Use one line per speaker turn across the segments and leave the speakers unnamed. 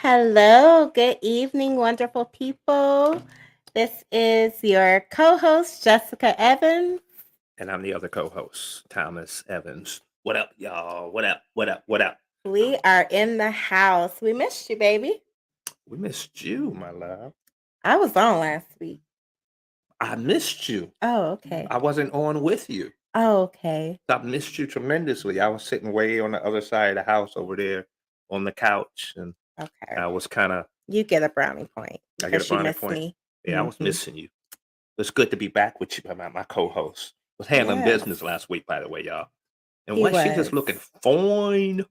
Hello, good evening, wonderful people. This is your co host, Jessica Evans.
And I'm the other co-host, Thomas Evans. What up, y'all? What up? What up? What up?
We are in the house. We missed you, baby.
We missed you, my love.
I was on last week.
I missed you.
Oh, okay.
I wasn't on with you.
Oh, okay.
I missed you tremendously. I was sitting way on the other side of the house over there on the couch, and
Okay.
I was kind of.
You get a brownie point
I get a
because you
brownie
missed
point.
me.
Yeah, I was missing you. It's good to be back with you, my co-host. Was handling
Yes,
business last week, by the way, y'all. And
he
was she
was.
just looking fine?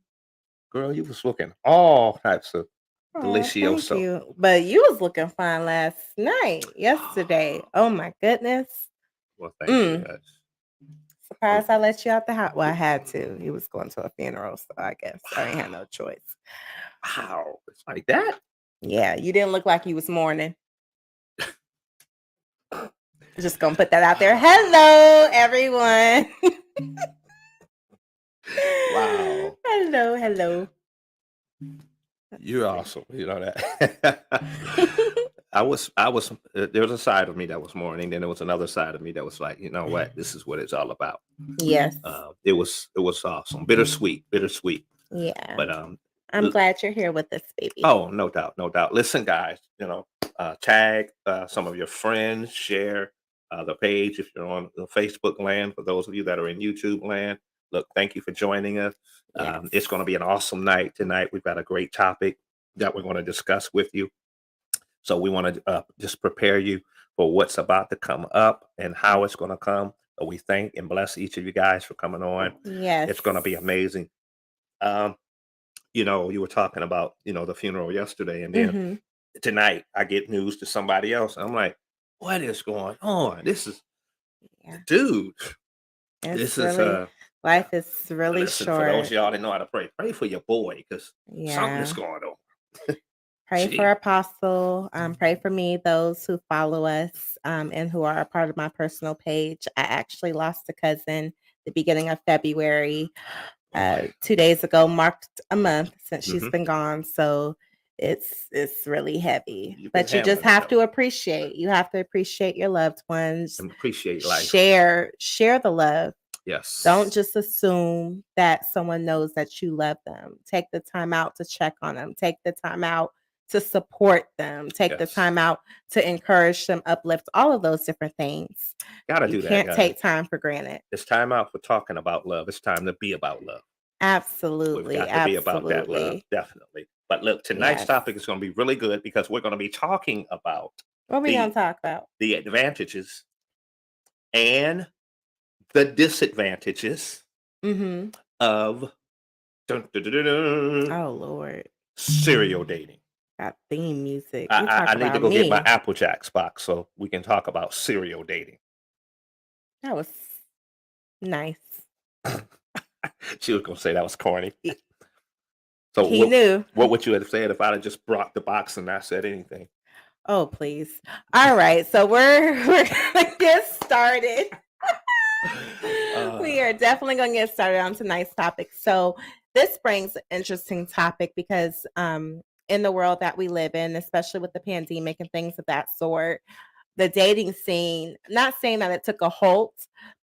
Girl, you was looking all types of
Oh, thank
delicioso.
you. But you was looking fine yesterday. Oh my goodness.
Well, thank you. Yes.
Surprised I let you out the house. Well, I had to. He was going to a funeral, so I guess I ain't had no choice.
Wow, it's like that.
Yeah, you didn't look like you was mourning. Just gonna put that out there. Hello, everyone.
Wow.
Hello.
You're awesome. You know that. I was. There was a side of me that was mourning. Then there was another side of me that was like, you know what? This is what it's all about.
Yes.
It was awesome. Bittersweet.
Yeah.
But
I'm glad you're here with us, baby.
Oh, no doubt, no doubt. Listen, guys. Tag some of your friends. Share the page if you're on the Facebook land. For those of you that are in YouTube land, look. Thank you for joining us.
Yes.
It's going to be an awesome night tonight. We've got a great topic that we're going to discuss with you. So we want to just prepare you for what's about to come up and how it's going to come. So we thank and bless each of you guys for coming on.
Yes.
It's going to be amazing. You were talking about, the funeral yesterday, and then tonight I get news to somebody else. And I'm like, what is going on? This is, dude.
It's life is really
listen,
short.
For those of y'all that know how to pray for your boy because something is going on.
Pray for Apostle. Pray for me, those who follow us and who are a part of my personal page. I actually lost a cousin the beginning of February. 2 days ago marked a month since she's been gone. So it's really heavy. But you just have to appreciate. You have to appreciate your loved ones.
And appreciate life.
Share the love.
Yes.
Don't just assume that someone knows that you love them. Take the time out to check on them. Take the time out to support them. Take the time out to encourage them, uplift, all of those different things.
Gotta do that.
You can't take time for granted.
It's time out for talking about love. It's time to be about love.
Absolutely.
We've got to be about that love, definitely. But look, tonight's topic is going to be really good because we're going to be talking about
what are we going to talk about?
The advantages and the disadvantages of
oh Lord,
serial dating.
Got theme music.
I need to go get my Apple Jacks box so we can talk about serial dating.
That was nice.
She was gonna say that was corny. So
he knew.
What would you have said if I'd have just brought the box and not said anything?
Oh please. All right, so we're gonna get started. We are definitely going to get started on tonight's topic. So this brings an interesting topic because in the world that we live in, especially with the pandemic and things of that sort, the dating scene, not saying that it took a halt,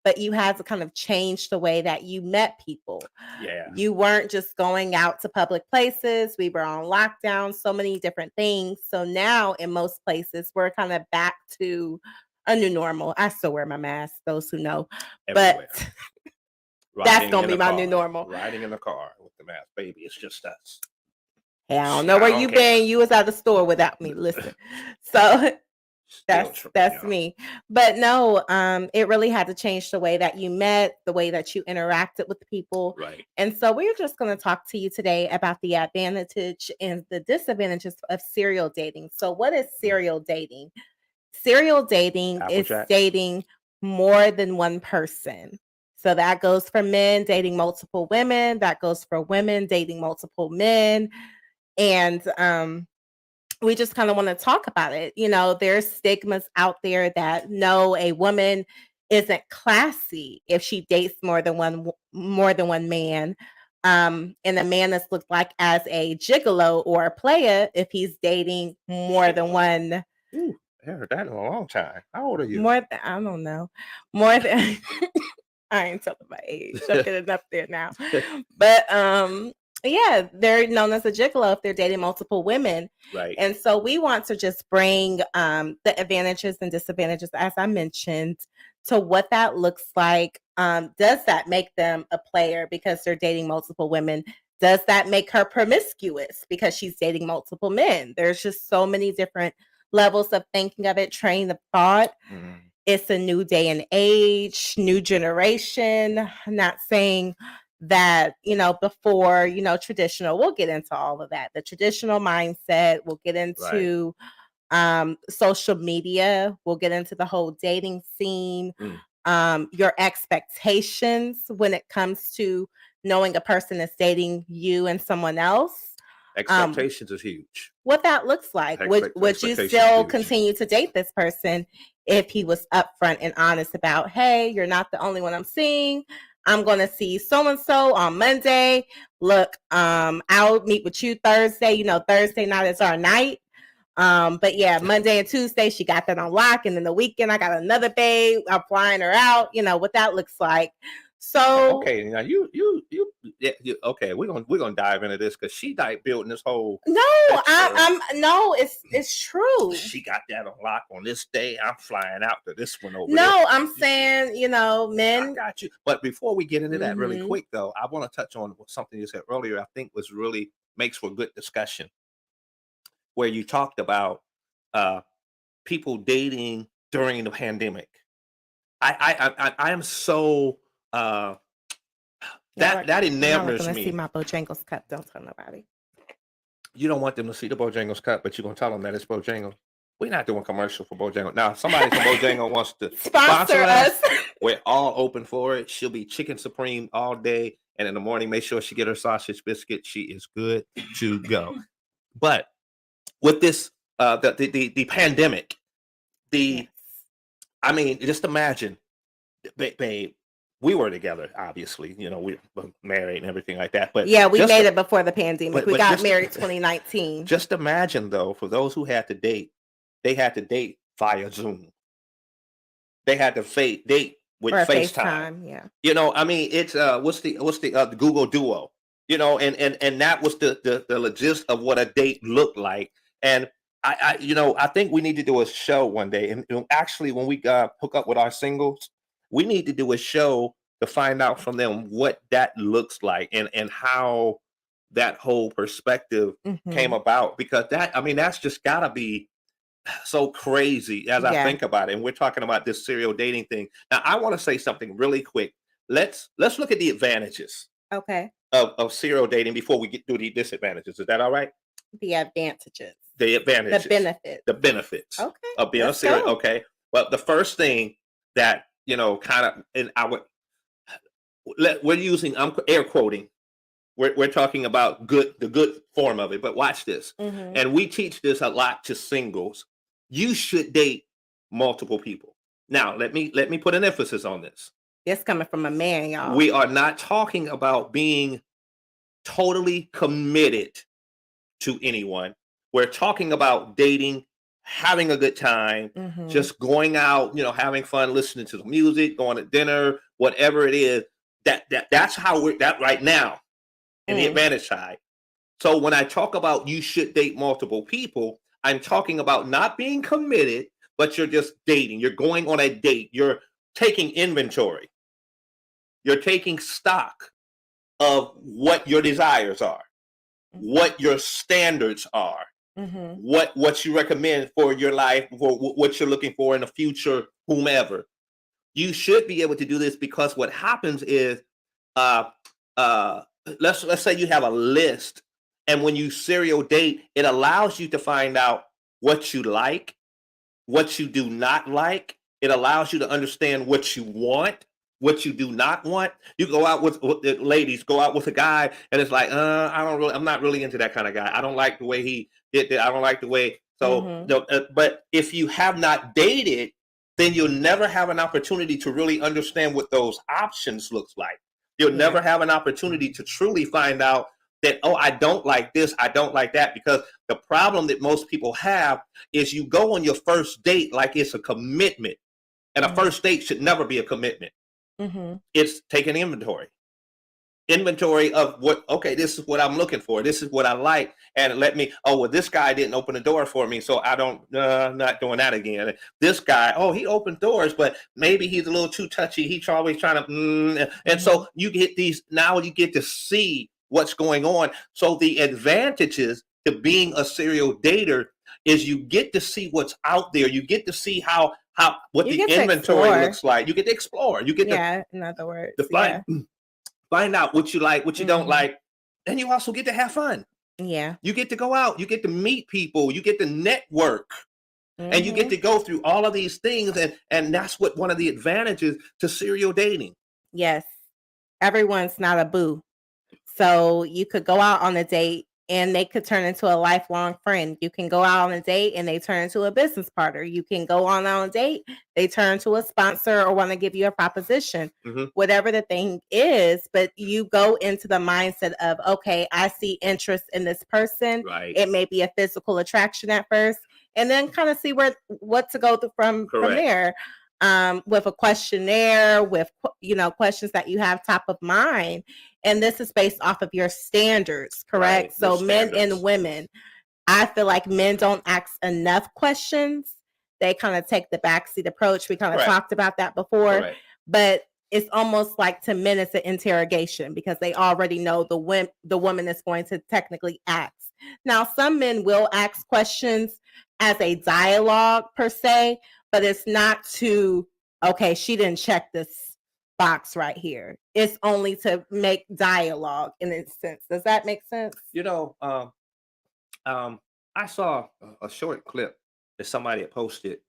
but you had to kind of change the way that you met people.
Yeah.
You weren't just going out to public places. We were on lockdown, so many different things. So now in most places, we're kind of back to a new normal. I still wear my mask, those who know.
Everywhere.
But that's going to be my new normal.
Riding in the car with the mask, baby. It's just us.
Hey, I don't know where you been. You was at the store without me. Listen. So that's me. But no, it really had to change the way that you met, the way that you interacted with people.
Right.
And so we're just going to talk to you today about the advantage and the disadvantages of serial dating. So what is serial dating? Serial dating is dating more than one person. So that goes for men dating multiple women. That goes for women dating multiple men. And we just kind of want to talk about it. There's stigmas out there that no, a woman isn't classy if she dates more than one man. And a man that's looked like as a gigolo or a player if he's dating more than one.
Ooh, I heard that in a long time. How old are you?
More than, I don't know. More than I ain't talking my age. I'm getting up there now. But yeah, they're known as a gigolo if they're dating multiple women.
Right.
And so we want to just bring the advantages and disadvantages, as I mentioned, to what that looks like. Does that make them a player because they're dating multiple women? Does that make her promiscuous because she's dating multiple men? There's just so many different levels of thinking of it, train of thought. Mm-hmm. It's a new day and age, new generation. I'm not saying that, before, traditional, we'll get into all of that. The traditional mindset, we'll get into social media, we'll get into the whole dating scene, your expectations when it comes to knowing a person is dating you and someone else.
Expectations is huge.
What that looks like. Would you still continue to date this person if he was upfront and honest about, hey, you're not the only one I'm seeing. I'm going to see so-and-so on Monday. Look, I'll meet with you Thursday. Thursday night is our night. But yeah, Monday and Tuesday, she got that on lock. And then the weekend, I got another babe. I'm flying her out. What that looks like. So
okay, now you okay, we're gonna dive into this because she died building this whole.
No, it's true.
She got that on lock on this day. I'm flying out to this one over.
No, I'm saying, men.
I got you. But before we get into that really quick though, I want to touch on something you said earlier. I think was really makes for good discussion. Where you talked about people dating during the pandemic. I am so. That enamors me.
See my Bojangles cup. Don't tell nobody.
You don't want them to see the Bojangles cup, but you're gonna tell them that it's Bojangles. We're not doing commercial for Bojangles. Now, somebody from Bojangles wants to sponsor us. We're all open for it. She'll be chicken supreme all day, and in the morning, make sure she get her sausage biscuit. She is good to go. But with this, the pandemic, I mean, just imagine, babe. We were together, obviously. We were married and everything like that. But
yeah, we made it before the pandemic. We got married 2019.
Just imagine, though, for those who had to date, they had to date via Zoom. They had to date with FaceTime.
Yeah.
I mean, it's what's the Google Duo? And that was the gist of what a date looked like. And I think we need to do a show one day. And actually, when we hook up with our singles, we need to do a show to find out from them what that looks like and how that whole perspective came about. Because that's just gotta be so crazy as I think about it. And we're talking about this serial dating thing. Now, I want to say something really quick. Let's look at the advantages.
Okay.
Of serial dating before we get through the disadvantages. Is that all right?
The advantages.
The advantages.
The benefits.
Okay. Of being a serial. Okay. But the first thing that kind of, and we're using, I'm air quoting. We're talking about the good form of it. But watch this. And we teach this a lot to singles. You should date multiple people. Now, let me put an emphasis on this.
It's coming from a man, y'all.
We are not talking about being totally committed to anyone. We're talking about dating, having a good time, just going out, having fun, listening to the music, going to dinner, whatever it is. That's how we're that right now in the advantage side. So when I talk about you should date multiple people, I'm talking about not being committed, but you're just dating. You're going on a date. You're taking inventory. You're taking stock of what your desires are, what your standards are, what you recommend for your life, for what you're looking for in the future, whomever. You should be able to do this because what happens is, let's say you have a list, and when you serial date, it allows you to find out what you like, what you do not like. It allows you to understand what you want, what you do not want. You go out with ladies, go out with a guy, and it's like, I'm not really into that kind of guy. I don't like the way he did that. I don't like the way. So, but if you have not dated, then you'll never have an opportunity to really understand what those options looks like. You'll never have an opportunity to truly find out that, oh, I don't like this, I don't like that. Because the problem that most people have is you go on your first date like it's a commitment. And a first date should never be a commitment. It's taking inventory of what, okay, this is what I'm looking for. This is what I like. And this guy didn't open the door for me. So I don't, not doing that again. This guy, he opened doors, but maybe he's a little too touchy. He's always trying to, and so you get now you get to see what's going on. So the advantages to being a serial dater is you get to see what's out there. You get to see what the inventory looks like. You get to explore. You get
in other words,
to find out what you like, what you don't like. And you also get to have fun.
Yeah.
You get to go out. You get to meet people. You get to network. And you get to go through all of these things. And that's what one of the advantages to serial dating.
Yes. Everyone's not a boo. So you could go out on a date and they could turn into a lifelong friend. You can go out on a date and they turn into a business partner. You can go on a date, they turn to a sponsor or want to give you a proposition, whatever the thing is. But you go into the mindset of, okay, I see interest in this person.
Right.
It may be a physical attraction at first, and then kind of see what to go through from there. With a questionnaire, with questions that you have top of mind. And this is based off of your standards, correct? Right, so men and women, I feel like men don't ask enough questions. They kind of take the backseat approach. We kind of talked about that before. But it's almost like to men it's an interrogation because they already know the woman is going to technically ask. Now, some men will ask questions as a dialogue per se, but it's not to, okay, she didn't check this box right here. It's only to make dialogue in a sense. Does that make sense?
I saw a short clip that somebody had posted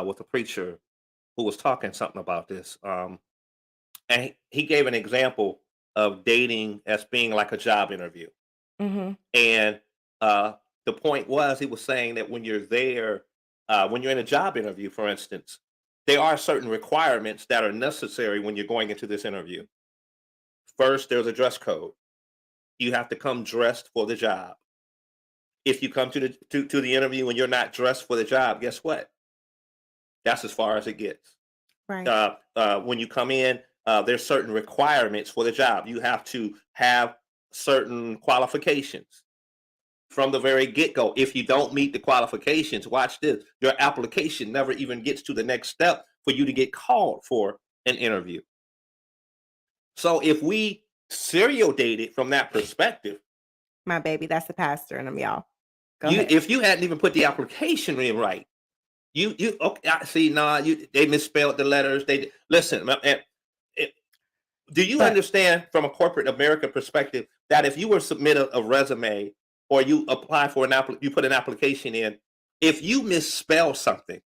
with a preacher who was talking something about this. And he gave an example of dating as being like a job interview. And the point was, he was saying that when you're there, when you're in a job interview, for instance, there are certain requirements that are necessary when you're going into this interview. First, there's a dress code. You have to come dressed for the job. If you come to the interview and you're not dressed for the job, guess what? That's as far as it gets.
Right.
When you come in, there's certain requirements for the job. You have to have certain qualifications from the very get-go. If you don't meet the qualifications, watch this, your application never even gets to the next step for you to get called for an interview. So if we serial dated from that perspective,
my baby, that's the pastor in them, y'all.
If you hadn't even put the application in right, they misspelled the letters. They listen. Do you understand from a corporate America perspective that if you were submit a resume or you apply for you put an application in, if you misspell something,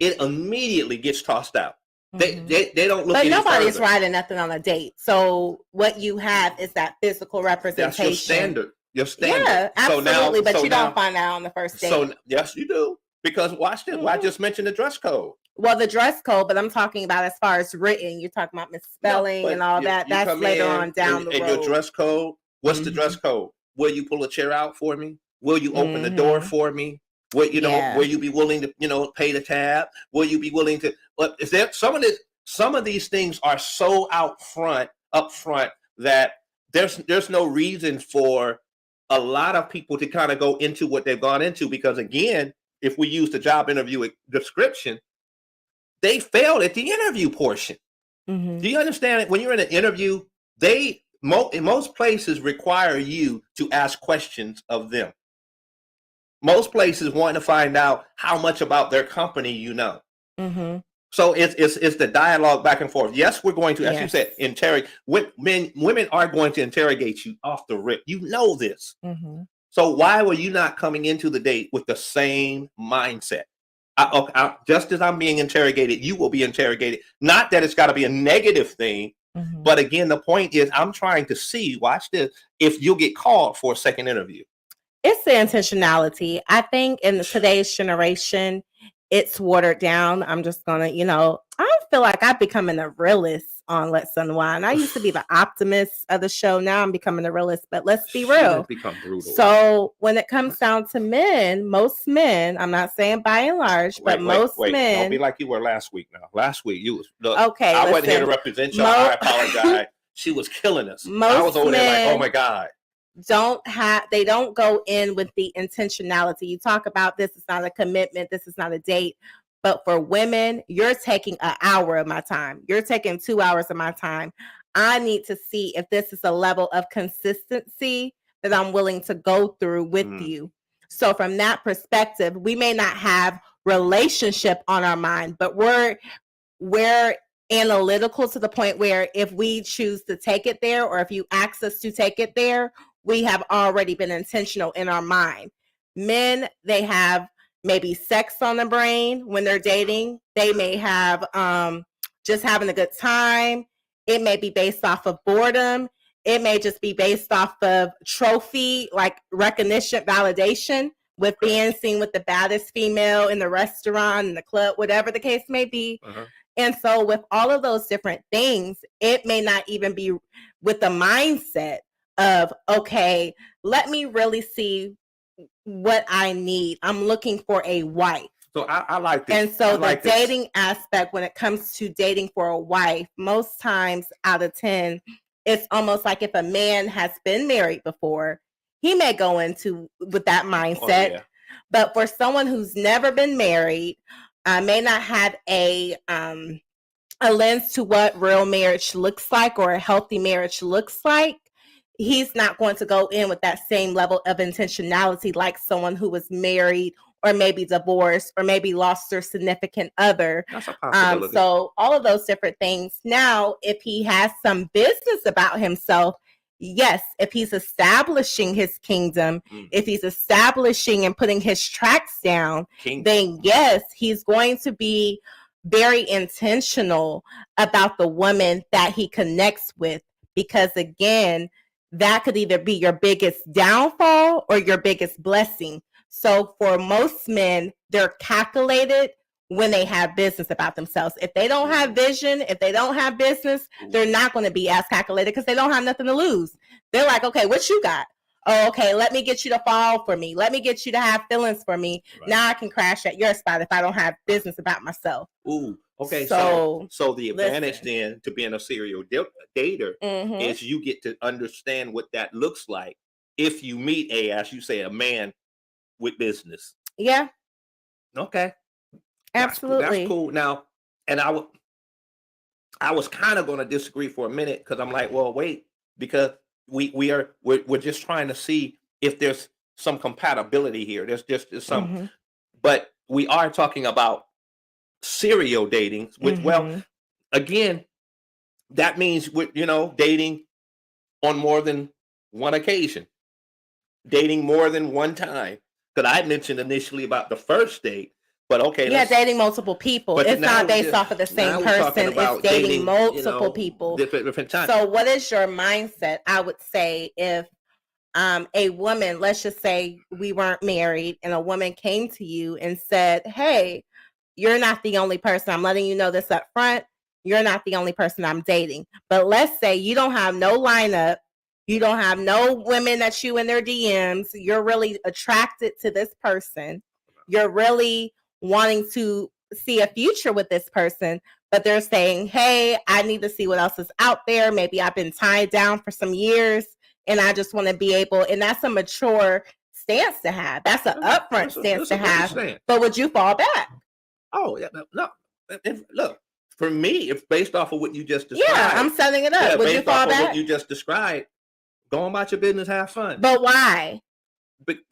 it immediately gets tossed out. They don't look.
But nobody's writing nothing on a date. So what you have is that physical representation.
That's your standard. Your standard.
Yeah, absolutely. But you don't find that on the first date.
So yes, you do. Because watch this. I just mentioned the dress code.
Well, the dress code, but I'm talking about as far as written. You're talking about misspelling and all that. That's later on down the road.
And your dress code. What's the dress code? Will you pull a chair out for me? Will you open the door for me? Will you be willing to pay the tab? Will you be willing to? But is there some of these things are so up front that there's no reason for a lot of people to kind of go into what they've gone into, because again, if we use the job interview description, they failed at the interview portion. Do you understand it? When you're in an interview, in most places require you to ask questions of them. Most places want to find out how much about their company you know. So it's the dialogue back and forth. Yes, we're going to, as you said, interrogate. Women are going to interrogate you off the rip. You know this. So why were you not coming into the date with the same mindset? Just as I'm being interrogated, you will be interrogated. Not that it's got to be a negative thing, but again, the point is I'm trying to see, watch this, if you'll get called for a second interview.
It's the intentionality. I think in today's generation, it's watered down. I'm just gonna, I feel like I'm becoming a realist on Let's Unwind. I used to be the optimist of the show. Now I'm becoming a realist, but let's be real.
Become brutal.
So when it comes down to men, most men, I'm not saying by and large, but most men.
Don't be like you were last week now. Last week you was
okay.
I wasn't here to represent y'all. I apologize. She was killing us. I was over there like, oh my God.
They don't go in with the intentionality. You talk about this is not a commitment, this is not a date. But for women, you're taking an hour of my time. You're taking 2 hours of my time. I need to see if this is a level of consistency that I'm willing to go through with you. So from that perspective, we may not have relationship on our mind, but we're analytical to the point where if we choose to take it there, or if you ask us to take it there, we have already been intentional in our mind. Men, they have maybe sex on the brain when they're dating. They may have just having a good time. It may be based off of boredom. It may just be based off of trophy, like recognition, validation, with being seen with the baddest female in the restaurant, in the club, whatever the case may be. And so with all of those different things, it may not even be with the mindset of, okay, let me really see what I need. I'm looking for a wife.
So I like this.
And so the dating aspect, when it comes to dating for a wife, most times out of 10, it's almost like if a man has been married before, he may go into with that mindset. But for someone who's never been married, may not have a lens to what real marriage looks like or a healthy marriage looks like, he's not going to go in with that same level of intentionality like someone who was married or maybe divorced or maybe lost their significant other.
That's a possibility.
So all of those different things. Now, if he has some business about himself, yes, if he's establishing his kingdom, if he's establishing and putting his tracks down, then yes, he's going to be very intentional about the woman that he connects with. Because again, that could either be your biggest downfall or your biggest blessing. So for most men, they're calculated when they have business about themselves. If they don't have vision, if they don't have business, they're not going to be as calculated because they don't have nothing to lose. They're like, okay, what you got? Oh, okay, let me get you to fall for me. Let me get you to have feelings for me. Right. Now I can crash at your spot if I don't have business about myself.
Ooh, okay. So the advantage then to being a serial dater is you get to understand what that looks like if you meet as you say, a man with business.
Yeah.
Okay.
Absolutely.
That's cool. Now, and I was kind of going to disagree for a minute because I'm like, well, wait, because we're just trying to see if there's some compatibility here. There's some, but we are talking about serial dating. With well, again, that means dating on more than one occasion, dating more than one time. Because I mentioned initially about the first date. But okay,
dating multiple people. It's not based off of the same person. It's dating multiple people.
Different times.
So what is your mindset? I would say if a woman, let's just say we weren't married and a woman came to you and said, hey, you're not the only person. I'm letting you know this up front. You're not the only person I'm dating. But let's say you don't have no lineup. You don't have no women that you in their DMs. You're really attracted to this person. You're really wanting to see a future with this person, but they're saying, hey, I need to see what else is out there. Maybe I've been tied down for some years and I just want to be able, and that's a mature stance to have. That's an upfront stance to have. But would you fall back?
Oh, yeah, no. Look, for me, it's based off of what you just described.
Yeah, I'm setting it up.
Yeah,
would you fall back?
What you just described, go about your business, have fun.
But why?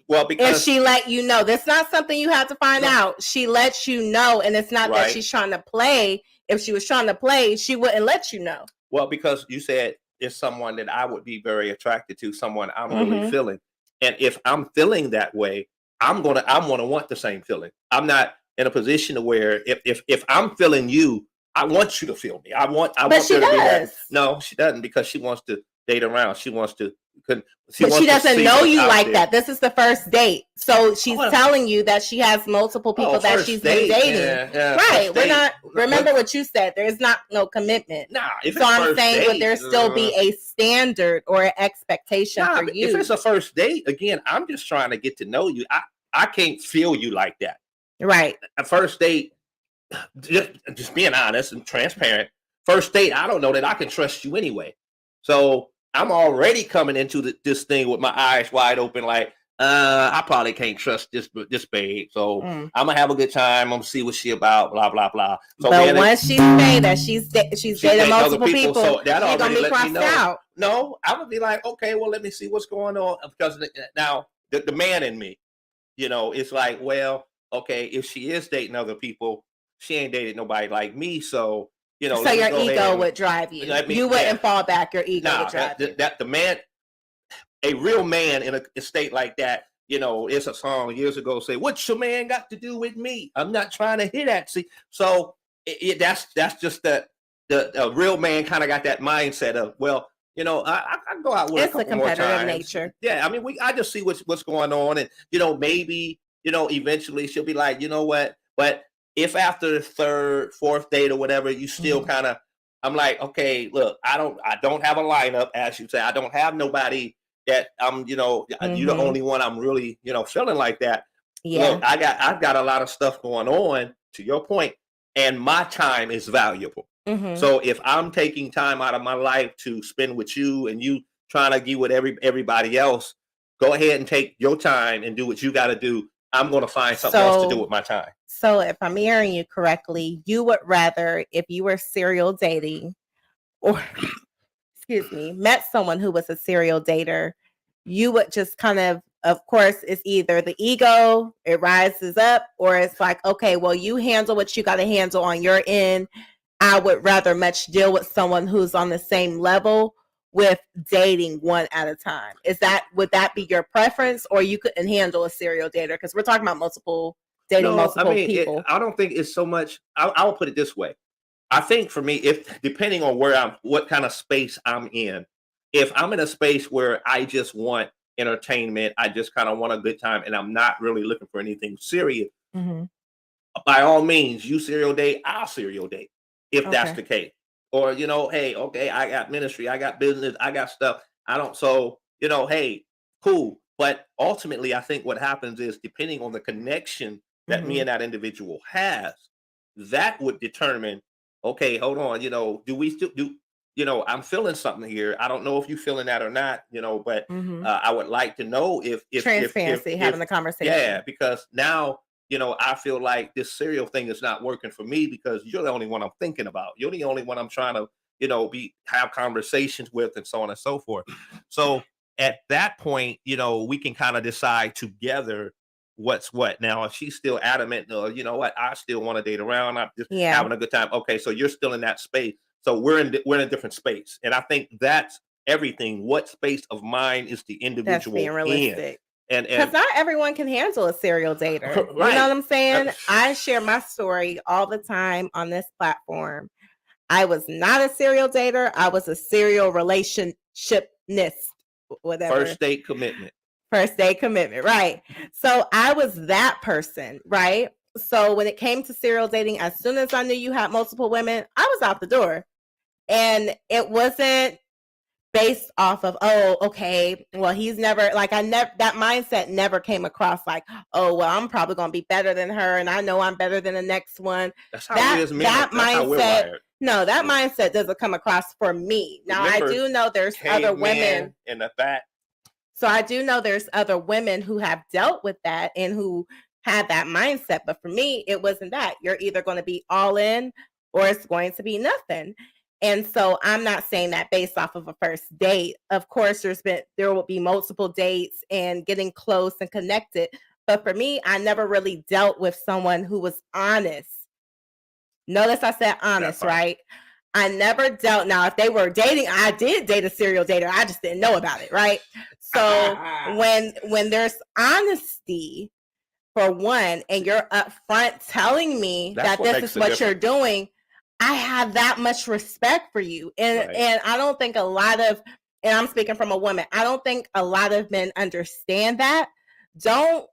Well, because
if she let you know, that's not something you have to find out. She lets you know, and it's not that she's trying to play. If she was trying to play, she wouldn't let you know.
Well, because you said it's someone that I would be very attracted to, someone I'm really feeling, and if I'm feeling that way, I'm gonna want the same feeling. I'm not in a position to where if I'm feeling you, I want you to feel me. I want.
But she does.
No, she doesn't, because she wants to date around. She wants to
But she doesn't know you like that. This is the first date. So she's telling you that she has multiple people that she's been dating. Right. We're not, remember what you said. There's not no commitment.
Nah,
so I'm saying would there still be a standard or an expectation for you?
If it's a first date, again, I'm just trying to get to know you. I can't feel you like that.
Right.
A first date, just being honest and transparent, first date, I don't know that I can trust you anyway. So I'm already coming into this thing with my eyes wide open, like, I probably can't trust this babe. So I'm gonna have a good time. I'm gonna see what she about, blah blah blah. So
but once she say that she's dating multiple people,
so that
she's gonna be crossed out.
No, I would be like, okay, well, let me see what's going on, because now the man in me, it's like, well, okay, if she is dating other people, she ain't dated nobody like me, so.
So your ego would drive you. You wouldn't fall back. Your ego would drive you.
The man, a real man in a state like that, it's a song years ago say, "What's your man got to do with me? I'm not trying to hit that." See, that's just the real man kind of got that mindset of, well, I go out with
it's a competitive nature.
Yeah, I mean, I just see what's going on, and maybe eventually she'll be like, you know what, but. If after the third, fourth date or whatever, you still kind of, I'm like, okay, look, I don't have a lineup, as you say. I don't have nobody that I'm, you're the only one I'm really, feeling like that.
Yeah.
Look, I've got a lot of stuff going on, to your point, and my time is valuable. So if I'm taking time out of my life to spend with you, and you trying to give with everybody else, go ahead and take your time and do what you got to do. I'm going to find something else to do with my time.
So if I'm hearing you correctly, you would rather, if you were serial dating or, met someone who was a serial dater, you would just kind of course, it's either the ego, it rises up, or it's like, okay, well, you handle what you got to handle on your end. I would rather much deal with someone who's on the same level with dating one at a time. Would that be your preference, or you couldn't handle a serial dater? Because we're talking about multiple people.
I don't think it's so much. I will put it this way. I think for me, if depending on what kind of space I'm in, if I'm in a space where I just want entertainment, I just kind of want a good time, and I'm not really looking for anything serious, by all means, you serial date, I'll serial date, if that's the case. Or, hey, okay, I got ministry, I got business, I got stuff. Hey, cool. But ultimately, I think what happens is, depending on the connection that me and that individual has, that would determine, okay, hold on, do we still do, I'm feeling something here. I don't know if you're feeling that or not, but I would like to know if
transparency, having the conversation.
Yeah, because now, I feel like this serial thing is not working for me, because you're the only one I'm thinking about. You're the only one I'm trying to, have conversations with, and so on and so forth. So at that point, we can kind of decide together what's what. Now, if she's still adamant, you know what, I still want to date around, I'm just having a good time. Okay, so you're still in that space. So we're in a different space. And I think that's everything. What space of mind is the individual
that's being realistic.
And
because not everyone can handle a serial dater. Right. You know what I'm saying? I share my story all the time on this platform. I was not a serial dater. I was a serial relationshipnist, whatever.
First date commitment,
right? So I was that person, right? So when it came to serial dating, as soon as I knew you had multiple women, I was out the door. And it wasn't based off of, oh, okay, well, he's never, like, that mindset never came across like, oh, well, I'm probably going to be better than her, and I know I'm better than the next one.
That's how we as men, that's
mindset,
how we're wired.
No, that mindset doesn't come across for me. Now, I do know there's other women
in the back.
So I do know there's other women who have dealt with that and who had that mindset. But for me, it wasn't that. You're either going to be all in or it's going to be nothing. And so I'm not saying that based off of a first date. Of course, there will be multiple dates and getting close and connected. But for me, I never really dealt with someone who was honest. Notice I said honest, right? I never dealt. Now, if they were dating, I did date a serial dater. I just didn't know about it, right? So when there's honesty, for one, and you're upfront telling me that this is what you're doing, I have that much respect for you. And I don't think a lot of and I'm speaking from a woman, I don't think a lot of men understand that. Don't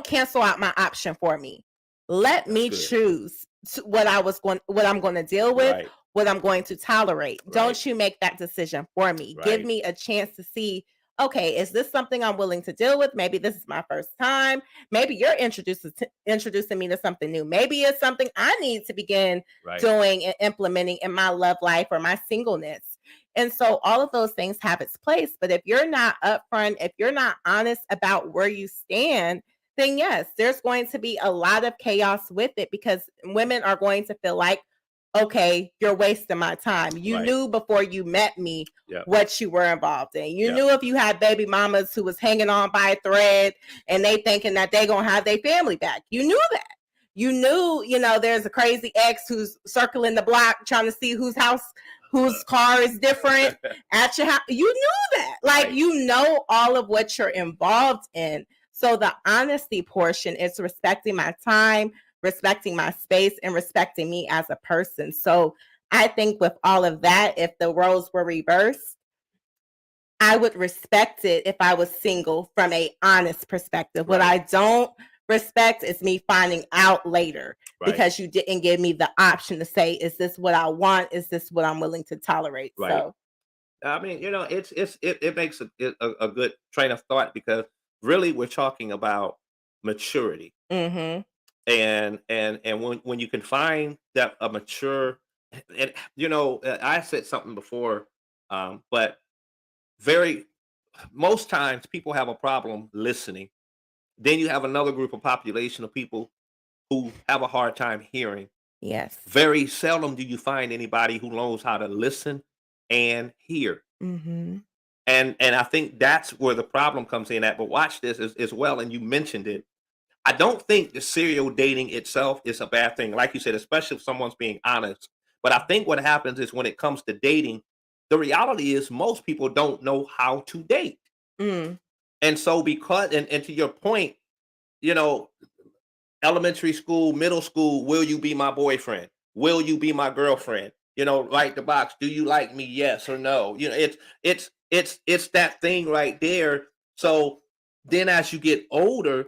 cancel out my option for me. Let me choose what I'm going to deal with,
Right.
what I'm going to tolerate.
Right.
Don't you make that decision for me.
Right.
Give me a chance to see, okay, is this something I'm willing to deal with? Maybe this is my first time. Maybe you're introducing me to something new. Maybe it's something I need to begin doing and implementing in my love life or my singleness. And so all of those things have its place. But if you're not upfront, if you're not honest about where you stand, then yes, there's going to be a lot of chaos with it, because women are going to feel like, okay, you're wasting my time. You knew before you met me what you were involved in. You knew if you had baby mamas who was hanging on by a thread and they thinking that they gonna have their family back. You knew that. You knew, there's a crazy ex who's circling the block trying to see whose car is different at your house. You knew that. Like, you know all of what you're involved in. So the honesty portion is respecting my time, respecting my space, and respecting me as a person. So I think with all of that, if the roles were reversed, I would respect it if I was single from a honest perspective. What I don't respect is me finding out later because you didn't give me the option to say, is this what I want? Is this what I'm willing to tolerate? So
I mean, it makes a good train of thought, because really we're talking about maturity.
Mm-hmm.
And when you can find that a mature, and I said something before, but most times people have a problem listening. Then you have another group of population of people who have a hard time hearing.
Yes.
Very seldom do you find anybody who knows how to listen and hear.
Mm-hmm.
And I think that's where the problem comes in at. But watch this as well, and you mentioned it. I don't think the serial dating itself is a bad thing, like you said, especially if someone's being honest. But I think what happens is, when it comes to dating, the reality is most people don't know how to date.
Mm.
And so and to your point, elementary school, middle school, will you be my boyfriend? Will you be my girlfriend? Write the box. Do you like me? Yes or no? It's that thing right there. So then as you get older,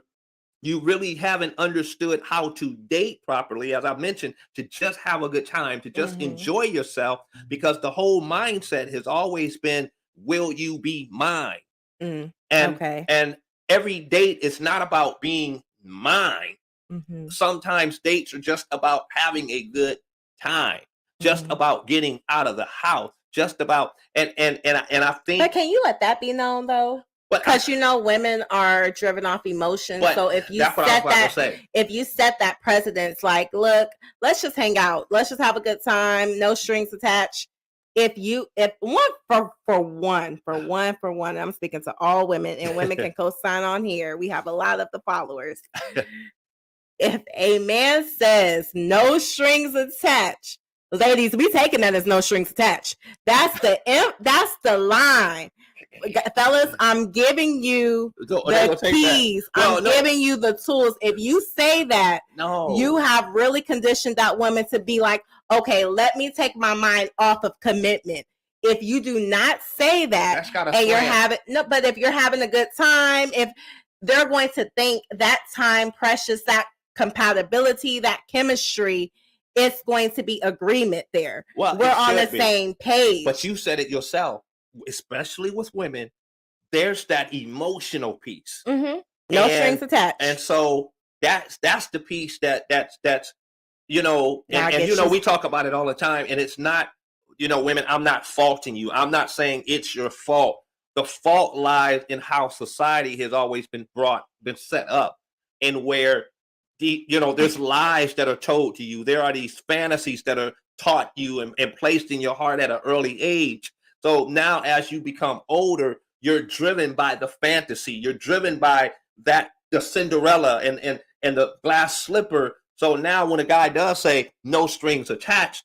you really haven't understood how to date properly, as I mentioned, to just have a good time, to just enjoy yourself, because the whole mindset has always been, will you be mine?
Mm.
And every date is not about being mine.
Mm-hmm.
Sometimes dates are just about having a good time, just about getting out of the house, just about and I think.
But can you let that be known though? Because women are driven off emotion. So if you set that precedence, like, look, let's just hang out, let's just have a good time, no strings attached. If one, I'm speaking to all women, and women can co-sign on here. We have a lot of the followers. If a man says no strings attached, ladies, we taking that as no strings attached. That's the line. Fellas, I'm giving you the keys. I'm giving you the tools. If you say that, you have really conditioned that woman to be like, okay, let me take my mind off of commitment. If you do not say that, and but if you're having a good time, if they're going to think that time precious, that compatibility, that chemistry, it's going to be agreement there. Well, we're on the same page.
But you said it yourself. Especially with women, there's that emotional piece.
Mm-hmm. No strings attached.
And so that's the piece that's we talk about it all the time, and it's not, women, I'm not faulting you. I'm not saying it's your fault. The fault lies in how society has always been set up, and where there's lies that are told to you. There are these fantasies that are taught you and placed in your heart at an early age. So now as you become older, you're driven by the fantasy. You're driven by the Cinderella and the glass slipper. So now when a guy does say no strings attached,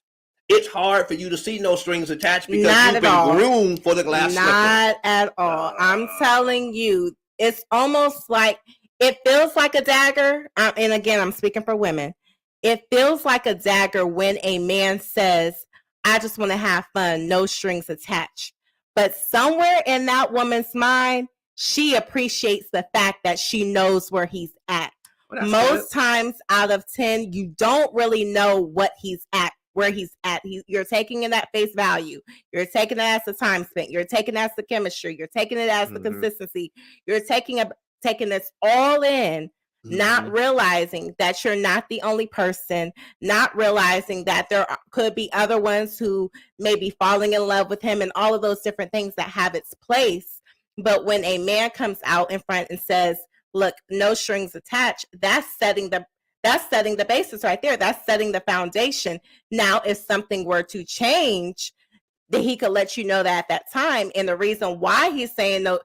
it's hard for you to see no strings attached, because you've been groomed for the glass slipper.
Not at all. I'm telling you, it's almost like, it feels like a dagger. And again, I'm speaking for women. It feels like a dagger when a man says, I just want to have fun, no strings attached. But somewhere in that woman's mind, she appreciates the fact that she knows where he's at. Well, most times out of 10, you don't really know what he's at, where he's at. You're taking it at face value. You're taking it as the time spent. You're taking it as the chemistry. You're taking it as the consistency. You're taking this all in, not realizing that you're not the only person, not realizing that there could be other ones who may be falling in love with him and all of those different things that have its place. But when a man comes out in front and says, look, no strings attached, that's setting the basis right there. That's setting the foundation. Now, if something were to change, then he could let you know that at that time. And the reason why he's saying no,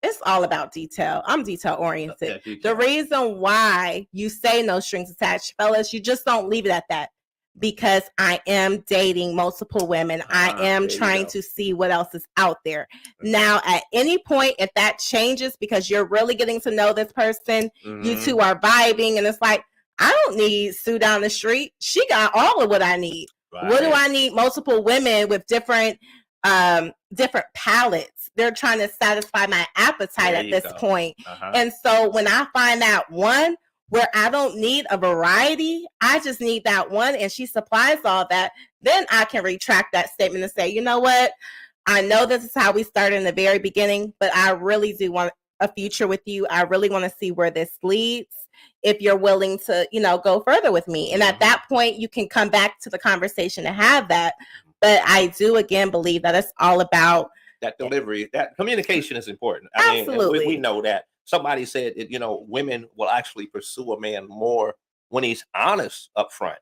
it's all about detail. I'm detail oriented. The reason why you say no strings attached, fellas, you just don't leave it at that. Because I am dating multiple women. I am trying to see what else is out there. Now, at any point, if that changes because you're really getting to know this person, you two are vibing, and it's like, I don't need Sue down the street. She got all of what I need. Right. What do I need? Multiple women with different palettes. They're trying to satisfy my appetite at this point. And so when I find that one where I don't need a variety, I just need that one, and she supplies all that, then I can retract that statement and say, you know what? I know this is how we started in the very beginning, but I really do want a future with you. I really want to see where this leads. If you're willing to, go further with me. And at that point, you can come back to the conversation and have that. But I do, again, believe that it's all about
that delivery. That communication is important.
Absolutely.
We know that. Somebody said, women will actually pursue a man more when he's honest up front.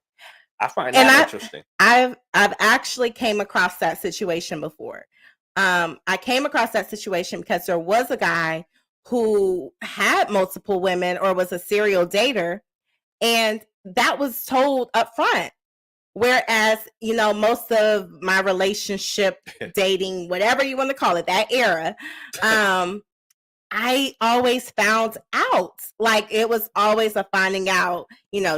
I find that interesting.
I've actually came across that situation before. I came across that situation because there was a guy who had multiple women or was a serial dater, and that was told up front. Whereas, most of my relationship dating, whatever you want to call it, that era, I always found out. Like, it was always a finding out,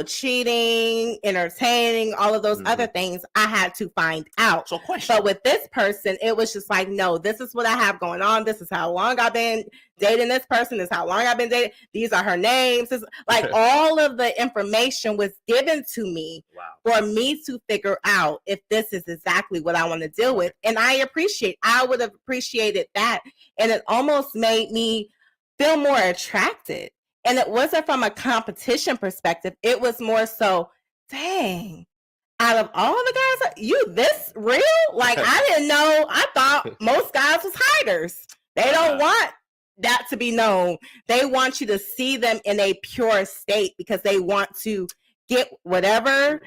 cheating, entertaining, all of those other things I had to find out.
So question.
But with this person, it was just like, no, this is what I have going on. This is how long I've been dating this person. This is how long I've been dating. These are her names. It's like all of the information was given to me for me to figure out if this is exactly what I want to deal with. And I would have appreciated that. And it almost made me feel more attracted. And it wasn't from a competition perspective. It was more so, dang, out of all the guys, you this real? Like, I didn't know. I thought most guys was hiders. They don't want that to be known. They want you to see them in a pure state because they want to get whatever.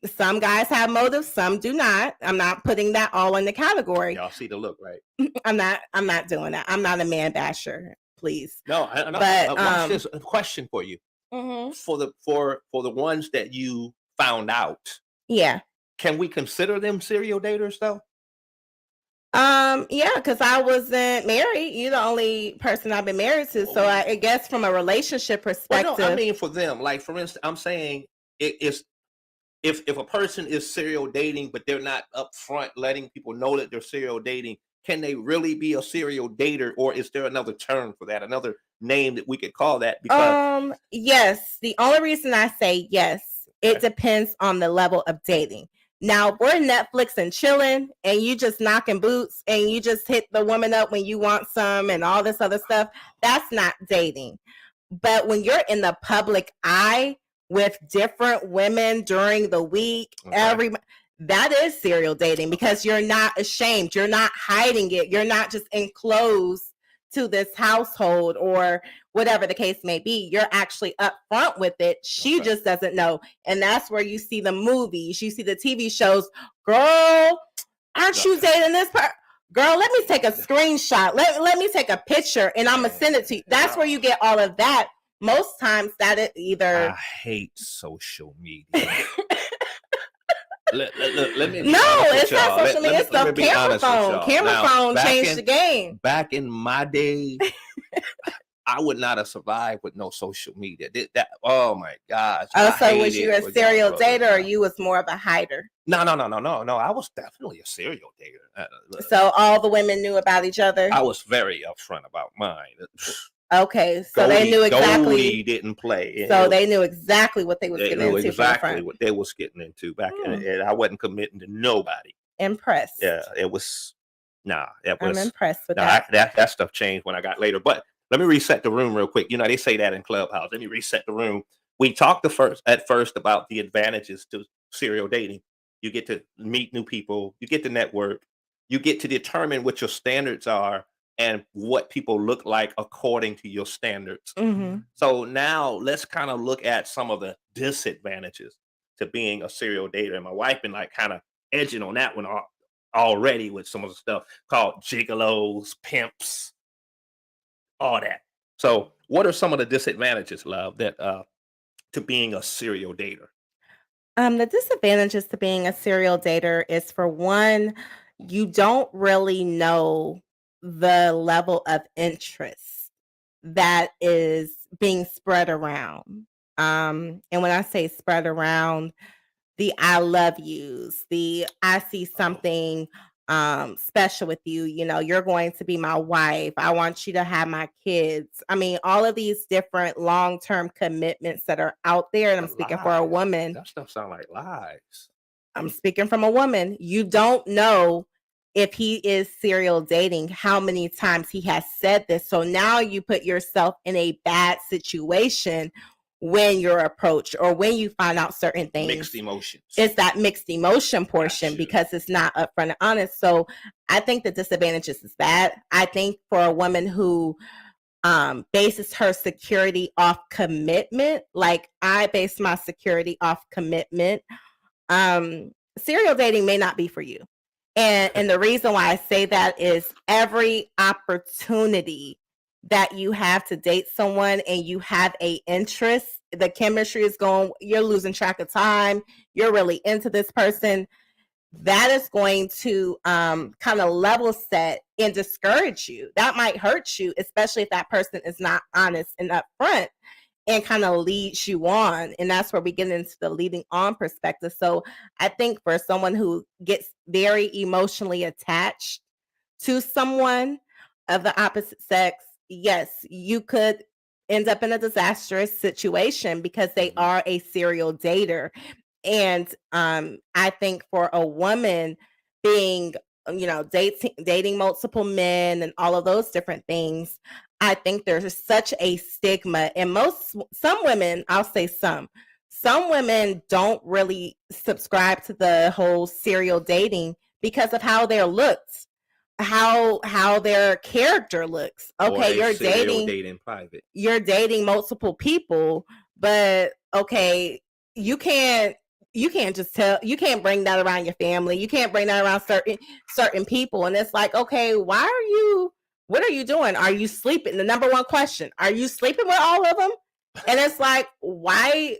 Some guys have motives, some do not. I'm not putting that all in the category.
Y'all see the look, right?
I'm not doing that. I'm not a man basher, please.
No, but watch this. A question for you. For the ones that you found out.
Yeah.
Can we consider them serial daters though?
Yeah, because I wasn't married. You're the only person I've been married to. So I guess from a relationship perspective.
Well, no, I mean for them. Like, for instance, I'm saying it's if a person is serial dating, but they're not upfront letting people know that they're serial dating, can they really be a serial dater, or is there another term for that, another name that we could call that?
Because yes, the only reason I say yes, it depends on the level of dating. Now, we're Netflix and chilling, and you just knocking boots, and you just hit the woman up when you want some and all this other stuff. That's not dating. But when you're in the public eye with different women during the week, that is serial dating, because you're not ashamed. You're not hiding it. You're not just enclosed to this household or whatever the case may be. You're actually upfront with it. She just doesn't know. And that's where you see the movies, you see the TV shows. Girl, aren't you dating this person? Girl, let me take a screenshot. Let me take a picture and I'm going to send it to you. That's where you get all of that. Most times that is either.
I hate social media. Let me
it's not social media. It's the camera phone. Camera phone changed the game.
Back in my day, I would not have survived with no social media. Oh my gosh,
Oh,
I
so was
hate
you
it
a
for y'all
serial
brothers
dater or
now.
you was more of a hider?
No. I was definitely a serial dater. Look,
So all the women knew about each other?
I was very upfront about mine.
Okay, so they knew exactly.
Goldie didn't play.
So they knew exactly what they was
They
getting
knew
into from the
exactly
front.
what they was getting into back,
Hmm.
and I wasn't committing to nobody.
Impressed.
Yeah, it was nah. It
I'm
was
impressed with
nah.
that.
That stuff changed when I got later. But let me reset the room real quick. You know they say that in Clubhouse. Let me reset the room. We talked at first about the advantages to serial dating. You get to meet new people. You get to network. You get to determine what your standards are and what people look like according to your standards.
Hmm.
So now let's kind of look at some of the disadvantages to being a serial dater. And my wife been like kind of edging on that one already with some of the stuff called gigolos, pimps, all that. So what are some of the disadvantages, love, that to being a serial dater?
The disadvantages to being a serial dater is, for one, you don't really know the level of interest that is being spread around. And when I say spread around, the I love yous, the I see
Oh,
something special with you, you're going to be my wife. I want you to have my kids. I mean, all of these different long-term commitments that are out there, and I'm
the
speaking for a
lies.
woman.
That stuff sound like lies.
I'm speaking from a woman. You don't know if he is serial dating, how many times he has said this. So now you put yourself in a bad situation when you're approached or when you find out certain
Mixed
things.
emotions.
It's that mixed emotion portion
Gotcha.
because it's not upfront and honest. So I think the disadvantages is that. I think for a woman who bases her security off commitment, like I base my security off commitment, serial dating may not be for you. And the reason why I say that is every opportunity that you have to date someone and you have a interest, the chemistry is going, you're losing track of time, you're really into this person, that is going to kind of level set and discourage you. That might hurt you, especially if that person is not honest and upfront and kind of leads you on. And that's where we get into the leading on perspective. So I think for someone who gets very emotionally attached to someone of the opposite sex, yes, you could end up in a disastrous situation because they
Mhm.
are a serial dater. And I think for a woman being, dating multiple men and all of those different things, I think there's such a stigma. And some women, I'll say some women don't really subscribe to the whole serial dating because of how their looks, how their character looks.
Or
Okay,
they serial date in private.
you're dating multiple people, but okay, you can't you can't bring that around your family. You can't bring that around certain people. And it's like, okay, what are you doing? Are you sleeping? The number one question, are you sleeping with all of them? And it's like, why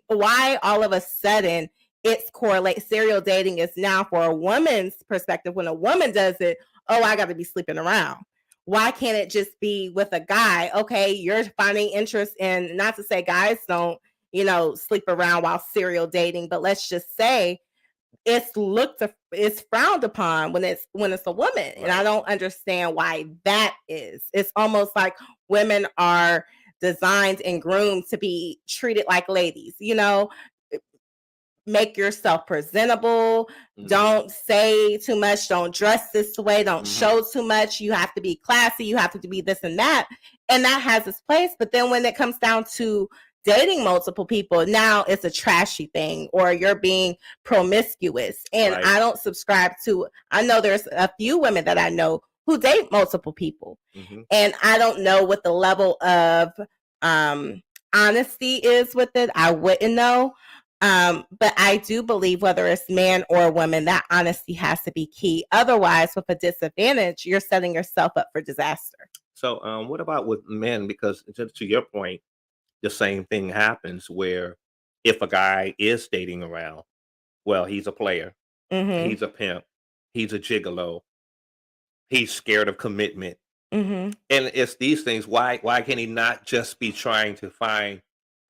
all of a sudden it's correlate serial dating is now for a woman's perspective. When a woman does it, oh, I got to be sleeping around. Why can't it just be with a guy? Okay, you're finding interest in, not to say guys don't, sleep around while serial dating, but let's just say it's frowned upon when it's a woman. And I
Right.
don't understand why that is. It's almost like women are designed and groomed to be treated like ladies, make yourself presentable.
Mhm.
Don't say too much. Don't dress this way. Don't
Mhm.
show too much. You have to be classy. You have to be this and that. And that has its place. But then when it comes down to dating multiple people, now it's a trashy thing or you're being promiscuous. And
Right.
I don't subscribe to, I know there's a few women that I know who date multiple people.
Mhm.
And I don't know what the level of um, honesty is with it. I wouldn't know. But I do believe whether it's man or woman, that honesty has to be key. Otherwise, with a disadvantage, you're setting yourself up for disaster.
So, what about with men? Because to your point, the same thing happens where if a guy is dating around, well, he's a player,
Mm-hmm.
he's a pimp, he's a gigolo, he's scared of commitment.
Mm-hmm.
And it's these things. Why can he not just be trying to find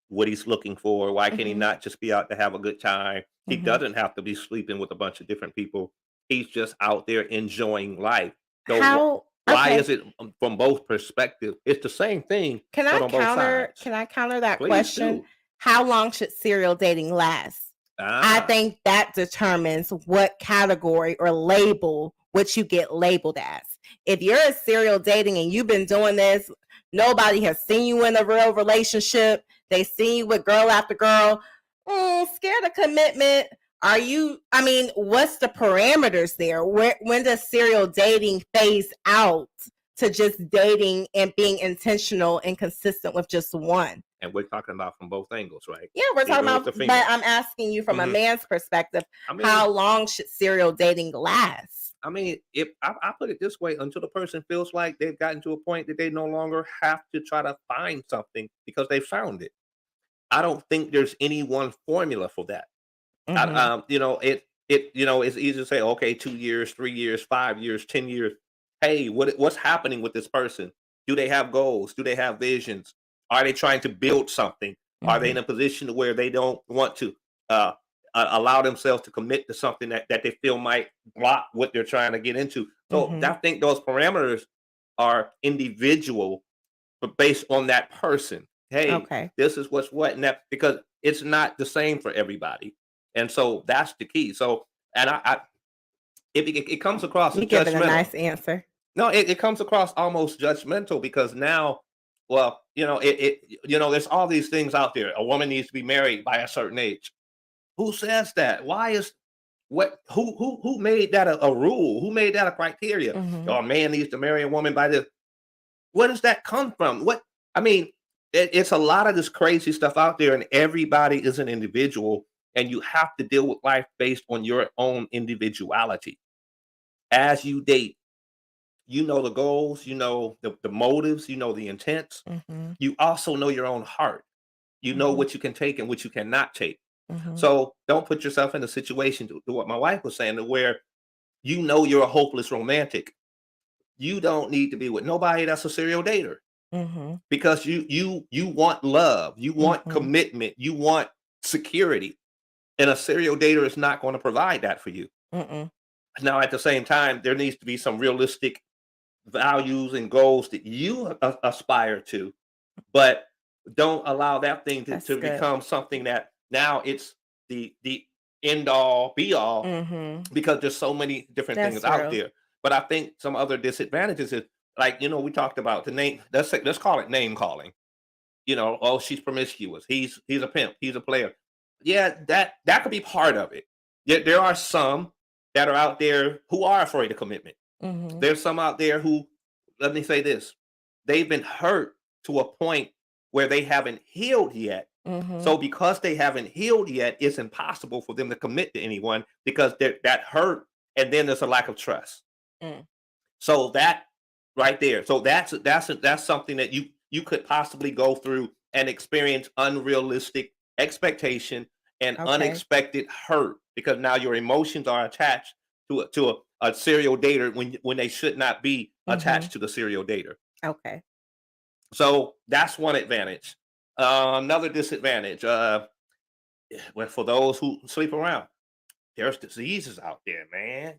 what he's looking for? Why can he
Mm-hmm.
not just be out to have a good time? He
Mm-hmm.
doesn't have to be sleeping with a bunch of different people. He's just out there enjoying life. So
How
why
okay.
is it from both perspectives? It's the same thing,
Can
but
I
on both
counter
sides.
can I counter that
Please
question?
do.
How long should serial dating last? I
Ah,
think that determines what category or label what you get labeled as. If you're a serial dating and you've been doing this, nobody has seen you in a real relationship. They see you with girl after girl. Scared of commitment. Are you? I mean, what's the parameters there? When does serial dating phase out to just dating and being intentional and consistent with just one?
and we're talking about from both angles, right?
Yeah, we're talking
Even with
about,
the
but
female.
I'm asking you from a
hmm
man's perspective,
I mean,
how long should serial dating last?
if I put it this way, until the person feels like they've gotten to a point that they no longer have to try to find something because they found it. I don't think there's any one formula for that.
Mm-hmm.
It's easy to say, okay, 2 years, 3 years, 5 years, 10 years. Hey, what's happening with this person? Do they have goals? Do they have visions? Are they trying to build something? Are they
Mm-hmm.
in a position where they don't want to uh, allow themselves to commit to something that they feel might block what they're trying to get into? So
Mm-hmm.
I think those parameters are individual, but based on that person. Hey,
Okay.
this is what's what, and that because it's not the same for everybody, and so that's the key. So, and it comes across as
You give it a
judgmental.
nice answer.
No, it comes across almost judgmental because now, well, there's all these things out there. A woman needs to be married by a certain age. Who says that? Why is what who made that a rule? Who made that a criteria?
Mm-hmm.
Oh, a man needs to marry a woman by this. Where does that come from? I mean, it's a lot of this crazy stuff out there, and everybody is an individual, and you have to deal with life based on your own individuality. As you date, you know the goals, you know the motives, you know the intents.
Mm-hmm.
You also know your own heart. You know
Mm-hmm.
what you can take and what you cannot take.
Mm-hmm.
So don't put yourself in a situation to what my wife was saying, to where you know you're a hopeless romantic. You don't need to be with nobody that's a serial dater,
Mm-hmm.
because you want love, you want
Mm-hmm.
commitment, you want security, and a serial dater is not going to provide that for you.
Mm-mm.
Now, at the same time, there needs to be some realistic values and goals that you aspire to, but don't allow that thing
That's
to
good.
become something that now it's the end all be all,
Mm-hmm.
because there's so many different things
That's
out
real.
there. But I think some other disadvantages is, like, we talked about the name. Let's call it name calling. Oh, she's promiscuous. He's a pimp. He's a player. Yeah, that could be part of it. There are some that are out there who are afraid of commitment.
Mm-hmm.
There's some out there who, let me say this, they've been hurt to a point where they haven't healed yet.
Mm-hmm.
So because they haven't healed yet, it's impossible for them to commit to anyone, because that hurt, and then there's a lack of trust.
Mm.
So that right there. So that's something that you could possibly go through and experience unrealistic expectation and
Okay.
unexpected hurt, because now your emotions are attached to a serial dater when they should not be
Mm-hmm.
attached to the serial dater.
Okay.
So that's one advantage. Another disadvantage, well, for those who sleep around, there's diseases out there, man.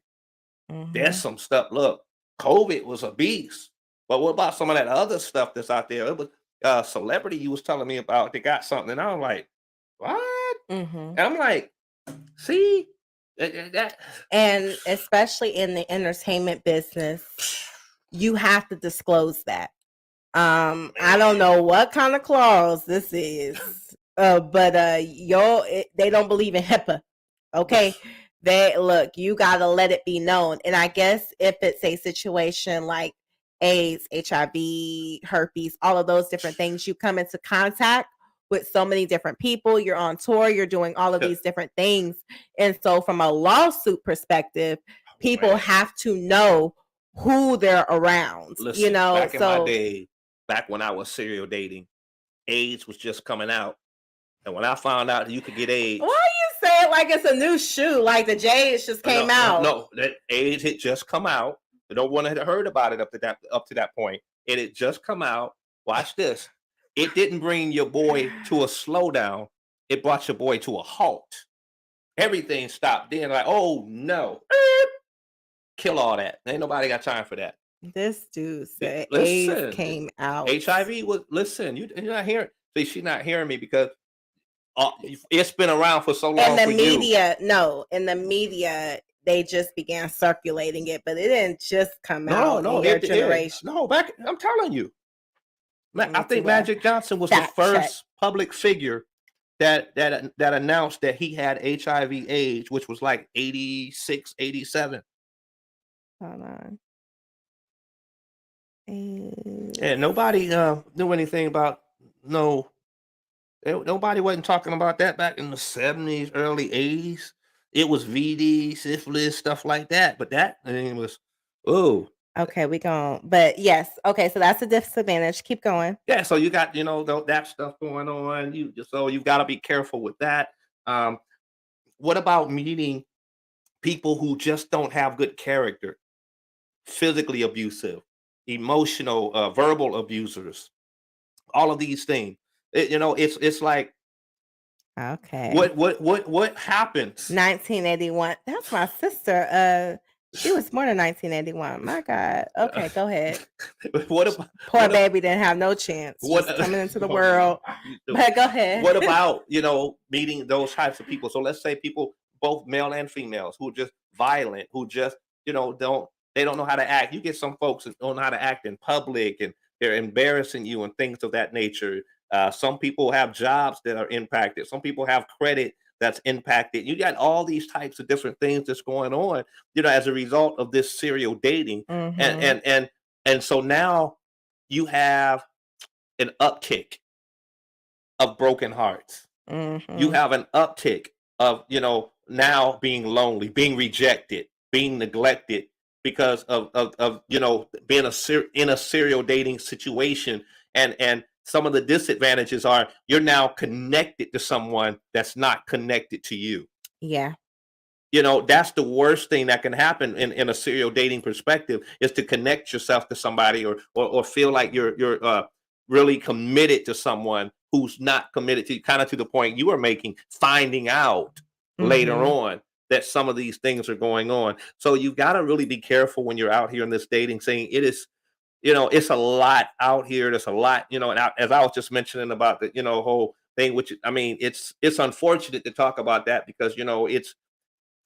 There's
Mm-hmm.
some stuff. Look, COVID was a beast, but what about some of that other stuff that's out there? It was celebrity you was telling me about. They got something, and I'm like, what?
Mm-hmm.
And I'm like, see, that.
And especially in the entertainment business, you have to disclose that. I don't
Man,
know what kind of clause this is, but they don't believe in HIPAA. Okay, they look. You gotta let it be known. And I guess if it's a situation like AIDS, HIV, herpes, all of those different things, you come into contact with so many different people. You're on tour. You're doing all of these different things, and so from a lawsuit perspective, people
man.
have to know who they're around.
Listen, back in my
So
day, back when I was serial dating, AIDS was just coming out, and when I found out that you could get
why
AIDS,
you say it like it's a new shoe? Like the J's just came
no, no,
out.
no, that AIDS had just come out. No one had heard about it up to that point, and it just come out. Watch this. It didn't bring your boy to a slowdown. It brought your boy to a halt. Everything stopped. Then like, oh no, kill all that. Ain't nobody got time for that.
This dude said AIDS
Listen,
came out.
HIV was. Listen, you're not hearing. See, she's not hearing me because it's been around for so long.
In the media, in the media, they just began circulating it, but it didn't just come out in your generation.
No, back. I'm telling you, I think Magic Johnson was the first public figure that announced that he had HIV/AIDS, which was like 86, 87.
Hold on.
And nobody knew anything about nobody wasn't talking about that back in the 70s, early 80s. It was VD, syphilis, stuff like that. But that thing was,
okay, but yes, okay, so that's a disadvantage. Keep going.
Yeah, so you got that stuff going on. You've got to be careful with that. What about meeting people who just don't have good character, physically abusive, emotional, verbal abusers, all of these things? It's like,
okay,
what happens?
1981. That's my sister. She was born in 1981. My God. Okay, go ahead. Poor baby didn't have no chance. Coming into the world. But go ahead.
What about meeting those types of people? So let's say people, both male and females, who are just violent, who just don't know how to act. You get some folks that don't know how to act in public, and they're embarrassing you and things of that nature. Some people have jobs that are impacted. Some people have credit that's impacted. You got all these types of different things that's going on, as a result of this serial dating.
Mm-hmm.
And so now you have an uptick of broken hearts.
Mm-hmm.
You have an uptick of, now being lonely, being rejected, being neglected because of being in a serial dating situation. And some of the disadvantages are you're now connected to someone that's not connected to you.
Yeah.
That's the worst thing that can happen in a serial dating perspective, is to connect yourself to somebody or feel like you're really committed to someone who's not committed to you, kind of to the point you were making, finding out later on that some of these things are going on. So you got to really be careful when you're out here in this dating scene. It is, it's a lot out here. There's a lot, and as I was just mentioning about the, whole thing, which, I mean, it's unfortunate to talk about that because, it's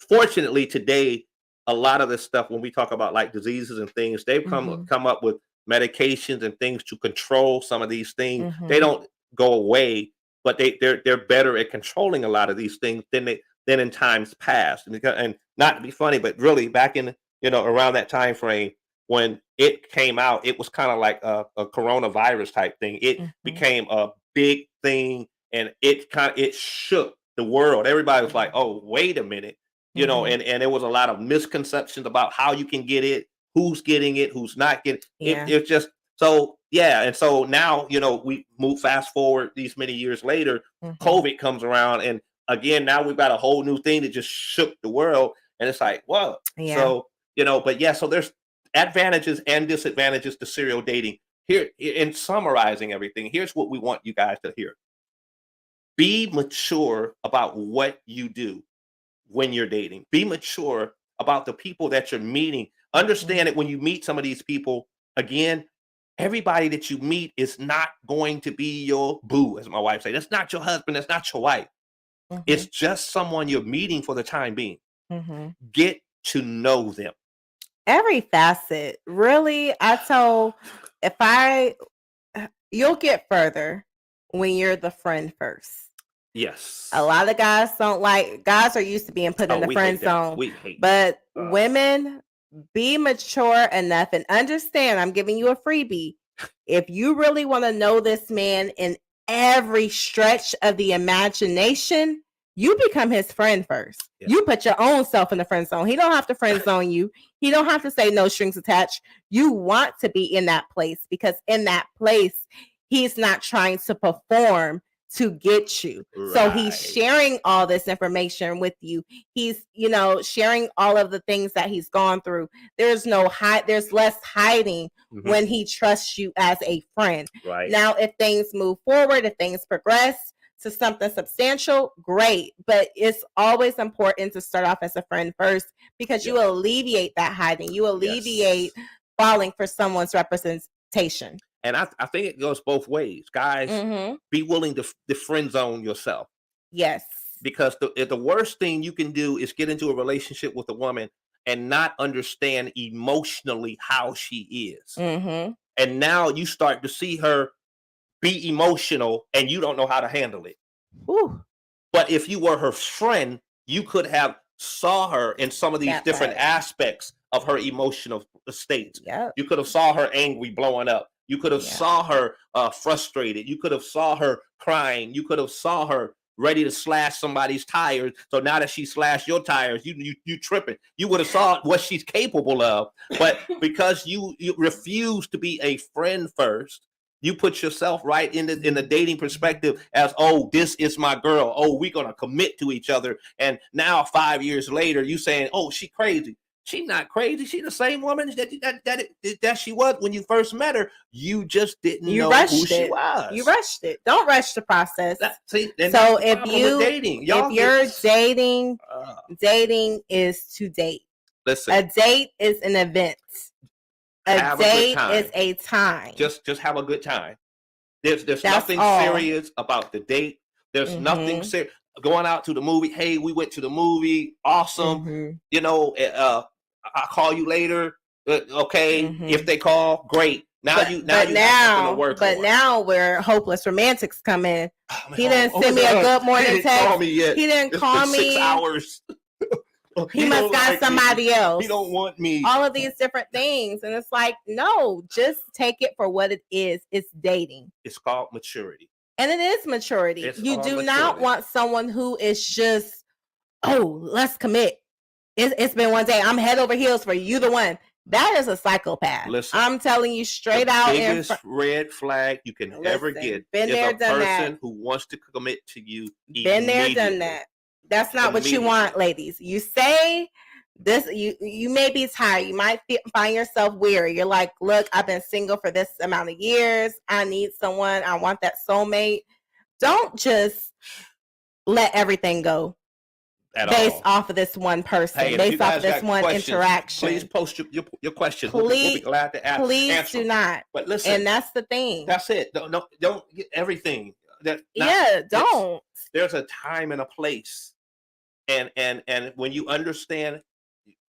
fortunately today, a lot of this stuff, when we talk about like diseases and things, they've come up with medications and things to control some of these things. They don't go away, but they're better at controlling a lot of these things than in times past. And not to be funny, but really back in, around that time frame, when it came out, it was kind of like a coronavirus type thing. It became a big thing, and it shook the world. Everybody was like, "Oh, wait a minute," and there was a lot of misconceptions about how you can get it, who's getting it, who's not getting it. It's just so, yeah. And so now, we move fast forward these many years later, COVID comes around, and again, now we've got a whole new thing that just shook the world, and it's like, whoa.
Yeah.
So but yeah, so there's advantages and disadvantages to serial dating. Here, in summarizing everything, here's what we want you guys to hear. Be mature about what you do when you're dating. Be mature about the people that you're meeting. Understand that when you meet some of these people, again, everybody that you meet is not going to be your boo, as my wife says. That's not your husband. That's not your wife. It's just someone you're meeting for the time being. Get to know them.
Every facet, really. You'll get further when you're the friend first.
Yes.
A lot of guys guys are used to being put in the friend zone. But women, be mature enough and understand, I'm giving you a freebie. If you really want to know this man in every stretch of the imagination, you become his friend first. Yeah. You put your own self in the friend zone. He don't have to friend zone you. He don't have to say no strings attached. You want to be in that place, because in that place, he's not trying to perform to get you.
Right.
So he's sharing all this information with you. He's, sharing all of the things that he's gone through. There's less hiding when he trusts you as a friend.
Right.
Now, if things move forward, if things progress to something substantial, great. But it's always important to start off as a friend first, because you alleviate that hiding. You alleviate falling for someone's representation.
And I think it goes both ways. Guys, be willing to friend zone yourself.
Yes.
Because the worst thing you can do is get into a relationship with a woman and not understand emotionally how she is. And now you start to see her be emotional and you don't know how to handle it.
Ooh.
But if you were her friend, you could have saw her in some of these different aspects of her emotional states.
Yep.
You could have saw her angry, blowing up. You could have saw her frustrated. You could have saw her crying. You could have saw her ready to slash somebody's tires. So now that she slashed your tires, you tripping. You would have saw what she's capable of. But because you refuse to be a friend first, you put yourself right in the dating perspective as, oh, this is my girl. Oh, we're going to commit to each other. And now 5 years later, you saying, oh, she crazy. She's not crazy. She's the same woman that she was when you first met her. You just didn't know who she was.
You rushed it. Don't rush the process.
So if
you're dating, dating is to date.
Listen,
a date is an event. A date is a time.
Just have a good time. There's nothing serious about the date. There's nothing serious. Going out to the movie. Hey, we went to the movie. Awesome. I'll call you later. Okay. If they call, great. Now where hopeless romantics come in. He didn't send me a good morning text. He didn't call me. 6 hours.
He must got somebody else.
He don't want me.
All of these different things. And it's like, no, just take it for what it is. It's dating.
It's called maturity.
And it is maturity. You do not want someone who is just, oh, let's commit. It's been one day. I'm head over heels for you, the one. That is a psychopath.
Listen,
I'm telling you straight
the
out.
Biggest red flag you can ever get is a person who wants to commit to you.
Been there, done that. That's not what you want, ladies. You say this, you may be tired. You might find yourself weary. You're like, look, I've been single for this amount of years. I need someone. I want that soulmate. Don't just let everything go based off of this one person, based off of this one interaction.
Please post your questions.
Please,
we'll be glad to answer.
Do not.
But listen,
and that's the thing.
That's it. Don't get everything.
Don't.
There's a time and a place. And when you understand,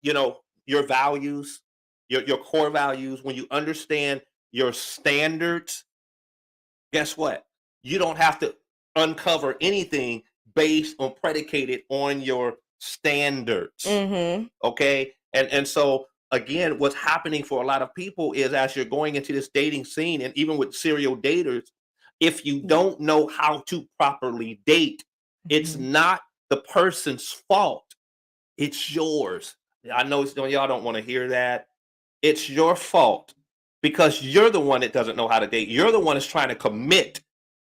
your values, your core values, when you understand your standards, guess what? You don't have to uncover anything based on predicated on your standards. Okay. And so again, what's happening for a lot of people is as you're going into this dating scene, and even with serial daters, if you don't know how to properly date, it's not the person's fault. It's yours. I know y'all don't want to hear that. It's your fault because you're the one that doesn't know how to date. You're the one that's trying to commit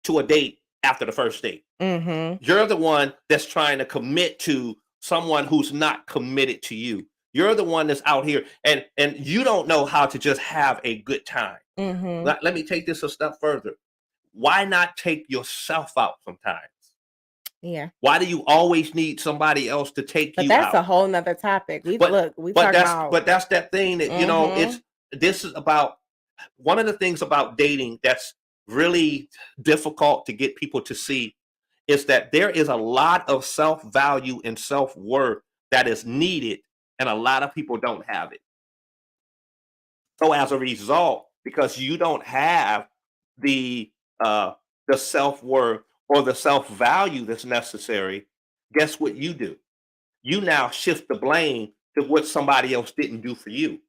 to a date after the first date. You're the one that's trying to commit to someone who's not committed to you. You're the one that's out here and you don't know how to just have a good time. Let me take this a step further. Why not take yourself out sometimes?
Yeah.
Why do you always need somebody else to take you out?
But that's a whole nother topic. But
that's that thing that, this is about one of the things about dating that's really difficult to get people to see is that there is a lot of self-value and self-worth that is needed, and a lot of people don't have it. So as a result, because you don't have the self-worth or the self-value that's necessary, guess what you do? You now shift the blame to what somebody else didn't do for you.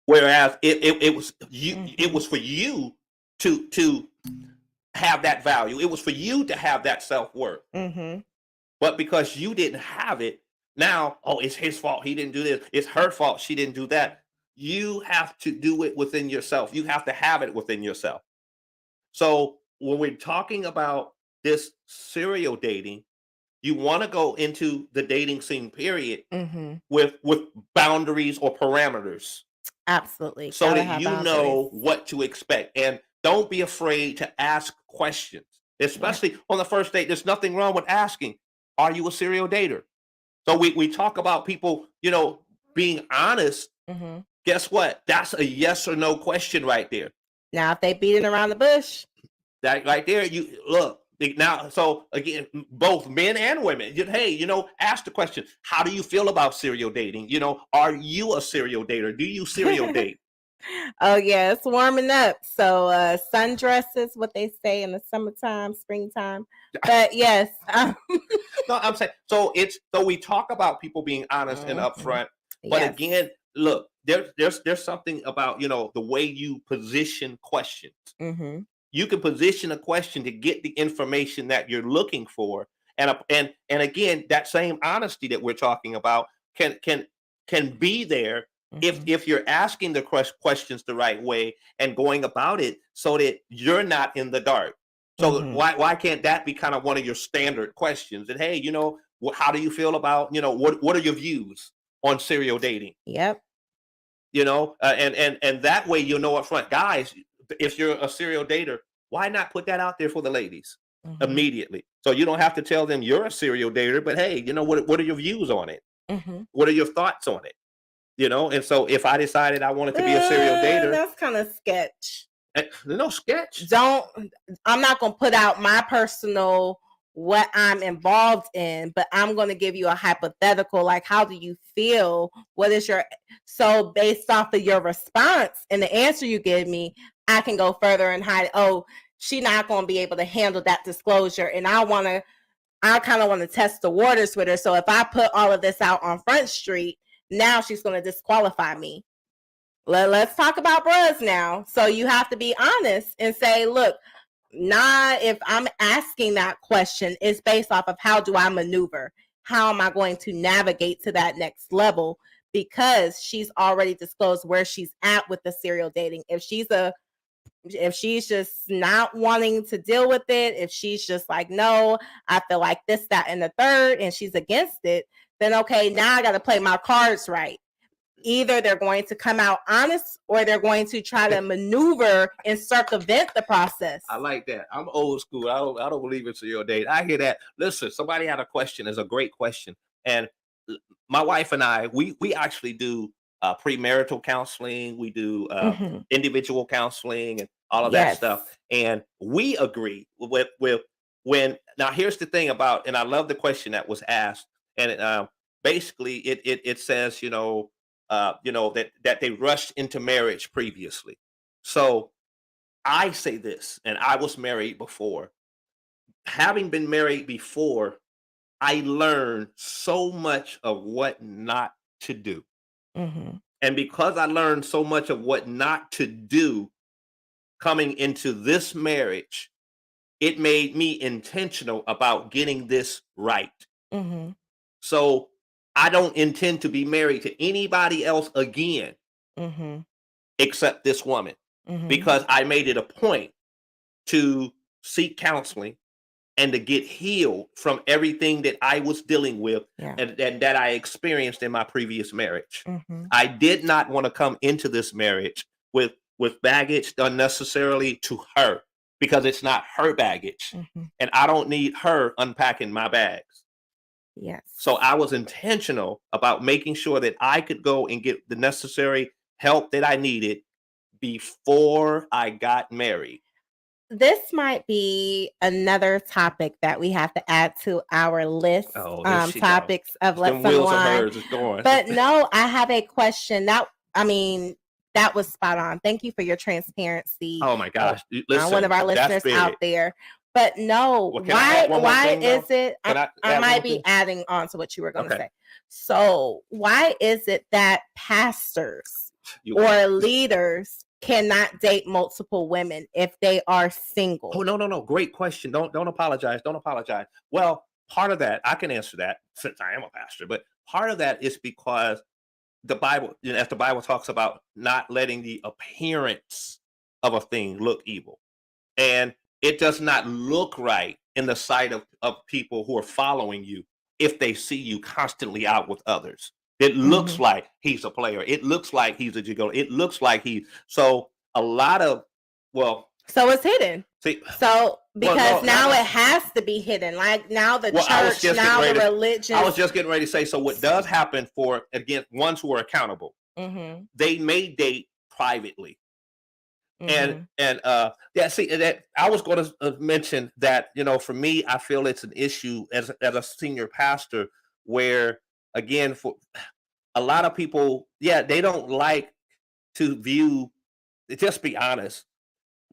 Whereas it was you, it was for you to have that value. It was for you to have that self-worth. But because you didn't have it, now, oh, it's his fault. He didn't do this. It's her fault. She didn't do that. You have to do it within yourself. You have to have it within yourself. So when we're talking about this serial dating, you want to go into the dating scene period
Mhm.
with boundaries or parameters
Absolutely.
so
Gotta
that
have
you
boundaries.
know what to expect. And don't be afraid to ask questions,
Yep.
especially on the first date. There's nothing wrong with asking, are you a serial dater? So we talk about people, being honest.
Mhm.
Guess what? That's a yes or no question right there.
Now, if they beating around the bush,
That right there, you look now. So again, both men and women, hey, ask the question: how do you feel about serial dating? Are you a serial dater? Do you serial date?
oh yeah, it's warming up. So sundresses, what they say in the summertime, springtime. But yes,
No, I'm saying so we talk about people being honest and
mhm.
upfront, but
Yes.
again, look, there's something about the way you position questions.
Mhm.
You can position a question to get the information that you're looking for, and again, that same honesty that we're talking about can be there if
Mhm.
if you're asking the questions the right way and going about it so that you're not in the dark. So
Mhm.
why can't that be kind of one of your standard questions? And hey, how do you feel about what are your views on serial dating?
Yep.
And that way you'll know up front, guys. If you're a serial dater, why not put that out there for the ladies
Mhm.
immediately? So you don't have to tell them you're a serial dater, but hey, what are your views on it?
Mhm.
What are your thoughts on it? And so if I decided I wanted to be a serial dater,
That's kind of sketch.
no sketch.
Don't I'm not going to put out my personal what I'm involved in, but I'm going to give you a hypothetical like how do you feel? What is your so based off of your response and the answer you give me, I can go further and hide oh, she not going to be able to handle that disclosure and I kind of want to test the waters with her. So if I put all of this out on Front Street, now she's going to disqualify me. Let's talk about bros now. So you have to be honest and say, look, if I'm asking that question, it's based off of how do I maneuver? How am I going to navigate to that next level? Because she's already disclosed where she's at with the serial dating. If she's just not wanting to deal with it, if she's just like, no, I feel like this, that, and the third, and she's against it, then okay, now I got to play my cards right. Either they're going to come out honest or they're going to try to maneuver and circumvent the process.
I like that. I'm old school. I don't believe in serial date. I hear that. Listen, somebody had a question. It's a great question. And my wife and I, we actually do premarital counseling. We do
Mm-hmm.
individual counseling and all of that
Yes.
stuff. And we agree with when now here's the thing about, and I love the question that was asked. And basically it says, that they rushed into marriage previously. So I say this, and I was married before. Having been married before, I learned so much of what not to do.
Mm-hmm.
And because I learned so much of what not to do coming into this marriage, it made me intentional about getting this right.
Mm-hmm.
So I don't intend to be married to anybody else again
Mm-hmm.
except this woman
Mm-hmm.
because I made it a point to seek counseling and to get healed from everything that I was dealing with
Yeah.
and that I experienced in my previous marriage.
Mm-hmm.
I did not want to come into this marriage with baggage unnecessarily to her because it's not her baggage.
Mm-hmm.
And I don't need her unpacking my bags.
Yes.
So I was intentional about making sure that I could go and get the necessary help that I needed before I got married.
This might be another topic that we have to add to our list.
Oh, here she go.
Topics of
Them
Let's
wheels of
Unwind.
hers is going.
But no, I have a question. That was spot on. Thank you for your transparency.
Oh my gosh!
One
Listen,
of our
that's
listeners
big.
out there. But no,
Well, can I add one more
why
thing, though?
is it?
Can I
I
add one
might
more
be
thing?
adding on to what you were going to
Okay.
say. So why is it that pastors
You
or leaders cannot date multiple women if they are single?
Oh no! Great question. Don't apologize. Don't apologize. Well, part of that I can answer that since I am a pastor, but part of that is because the Bible, as the Bible talks about, not letting the appearance of a thing look evil, and it does not look right in the sight of people who are following you if they see you constantly out with others. It looks like he's a player. It looks like he's a gigolo. It looks like so a lot of, well,
so it's hidden.
See,
So because
no,
now it has to be hidden. Like now the church, now the religion.
I was just getting ready to say. So what does happen for, again, ones who are accountable? They may date privately. And yeah, see, that I was going to mention that, for me, I feel it's an issue as a senior pastor, where, again, for a lot of people, they don't like to view. Just be honest.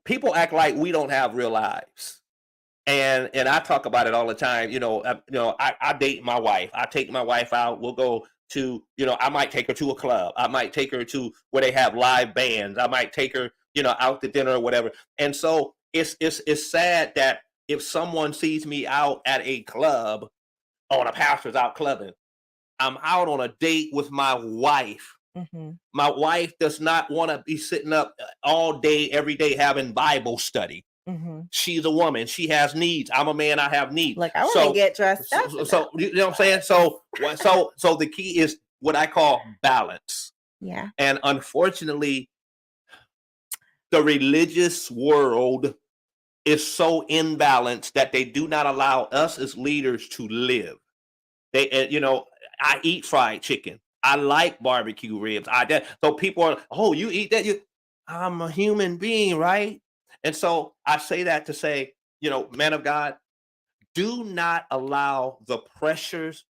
People act like we don't have real lives. And I talk about it all the time. I date my wife. I take my wife out. We'll go to, I might take her to a club. I might take her to where they have live bands. I might take her, out to dinner or whatever. And so it's sad that if someone sees me out at a club, or a pastor's out clubbing, I'm out on a date with my wife. My wife does not want to be sitting up all day, every day, having Bible study. She's a woman. She has needs. I'm a man. I have needs.
Like, I want to get dressed up.
So you know what I'm saying? So the key is what I call balance.
Yeah.
And unfortunately, the religious world is so imbalanced that they do not allow us as leaders to live. They, I eat fried chicken. I like barbecue ribs. So people are, oh, you eat that? I'm a human being, right? And so I say that to say, man of God, do not allow the pressures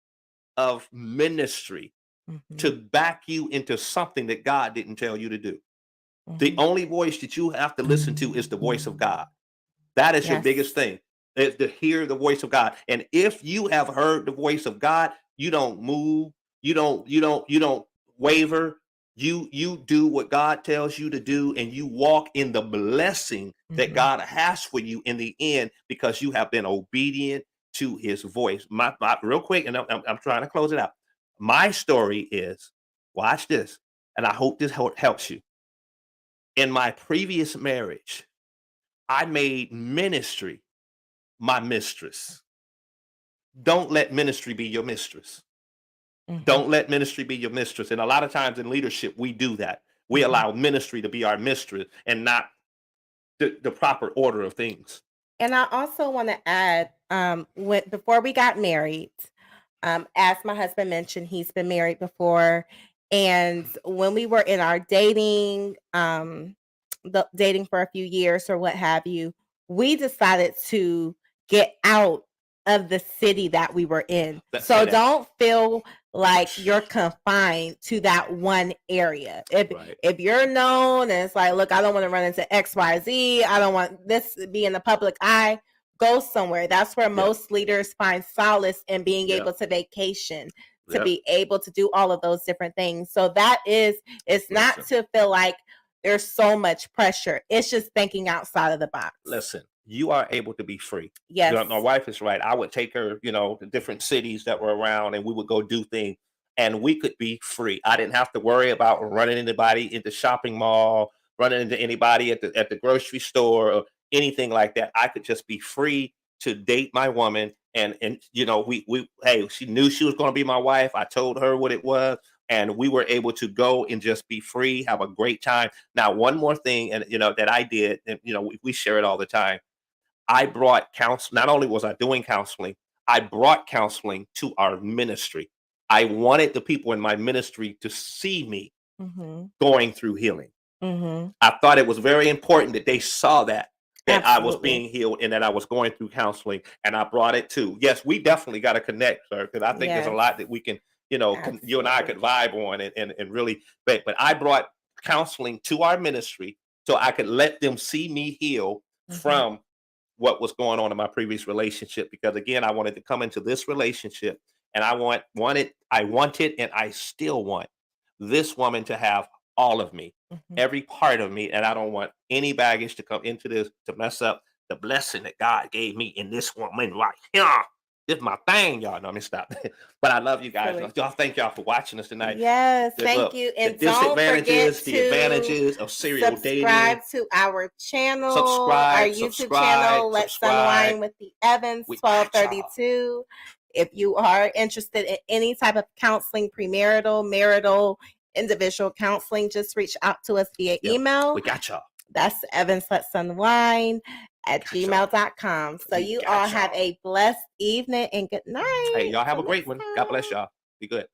of ministry to back you into something that God didn't tell you to do. The only voice that you have to listen to is the voice of God. That is your biggest thing, is to hear the voice of God. And if you have heard the voice of God, you don't move, you don't waver. You do what God tells you to do, and you walk in the blessing that God has for you in the end, because you have been obedient to his voice. My real quick, and I'm trying to close it out. My story is, watch this, and I hope this helps you. In my previous marriage, I made ministry my mistress. Don't let ministry be your mistress. Don't let ministry be your mistress. And a lot of times in leadership, we do that. We allow ministry to be our mistress and not the proper order of things.
And I also want to add, before we got married, as my husband mentioned, he's been married before. And when we were in our dating, dating for a few years or what have you, we decided to get out of the city that we were in. So don't feel like you're confined to that one area. If you're known and it's like, look, I don't want to run into XYZ, I don't want this to be in the public eye, go somewhere. That's where most leaders find solace in being able to vacation, to be able to do all of those different things. So that is, it's not to feel like there's so much pressure. It's just thinking outside of the box.
Listen, you are able to be free.
Yes.
My wife is right. I would take her, to different cities that were around, and we would go do things, and we could be free. I didn't have to worry about running anybody in the shopping mall, running into anybody at the grocery store, or anything like that. I could just be free to date my woman. And hey, she knew she was going to be my wife. I told her what it was, and we were able to go and just be free, have a great time. Now, one more thing, and that I did, and we share it all the time. I brought counsel. Not only was I doing counseling, I brought counseling to our ministry. I wanted the people in my ministry to see me going through healing. I thought it was very important that they saw that Absolutely. I was being healed and that I was going through counseling, and I brought it too. Yes, we definitely got to connect, sir, because I think there's a lot that we can, you and I could vibe on and really, but I brought counseling to our ministry so I could let them see me heal from what was going on in my previous relationship. Because again, I wanted to come into this relationship, and I wanted, and I still want this woman to have all of me, every part of me. And I don't want any baggage to come into this to mess up the blessing that God gave me in this woman right here. This is my thing, y'all. No, let me stop. But I love you guys.
Silly.
Y'all, thank y'all for watching us tonight.
Yes, thank you. And
the
don't
disadvantages,
forget
the
to
advantages of serial
subscribe
dating.
to our channel,
Subscribe,
our YouTube channel, Let's Unwind with the Evans, 1232. If you are interested in any type of counseling, premarital, marital, individual counseling, just reach out to us via email.
We got y'all.
That's Evans Let's Unwind at gmail.com. So you all have a blessed evening and good night.
Hey, y'all have a great one. God bless y'all. Be good.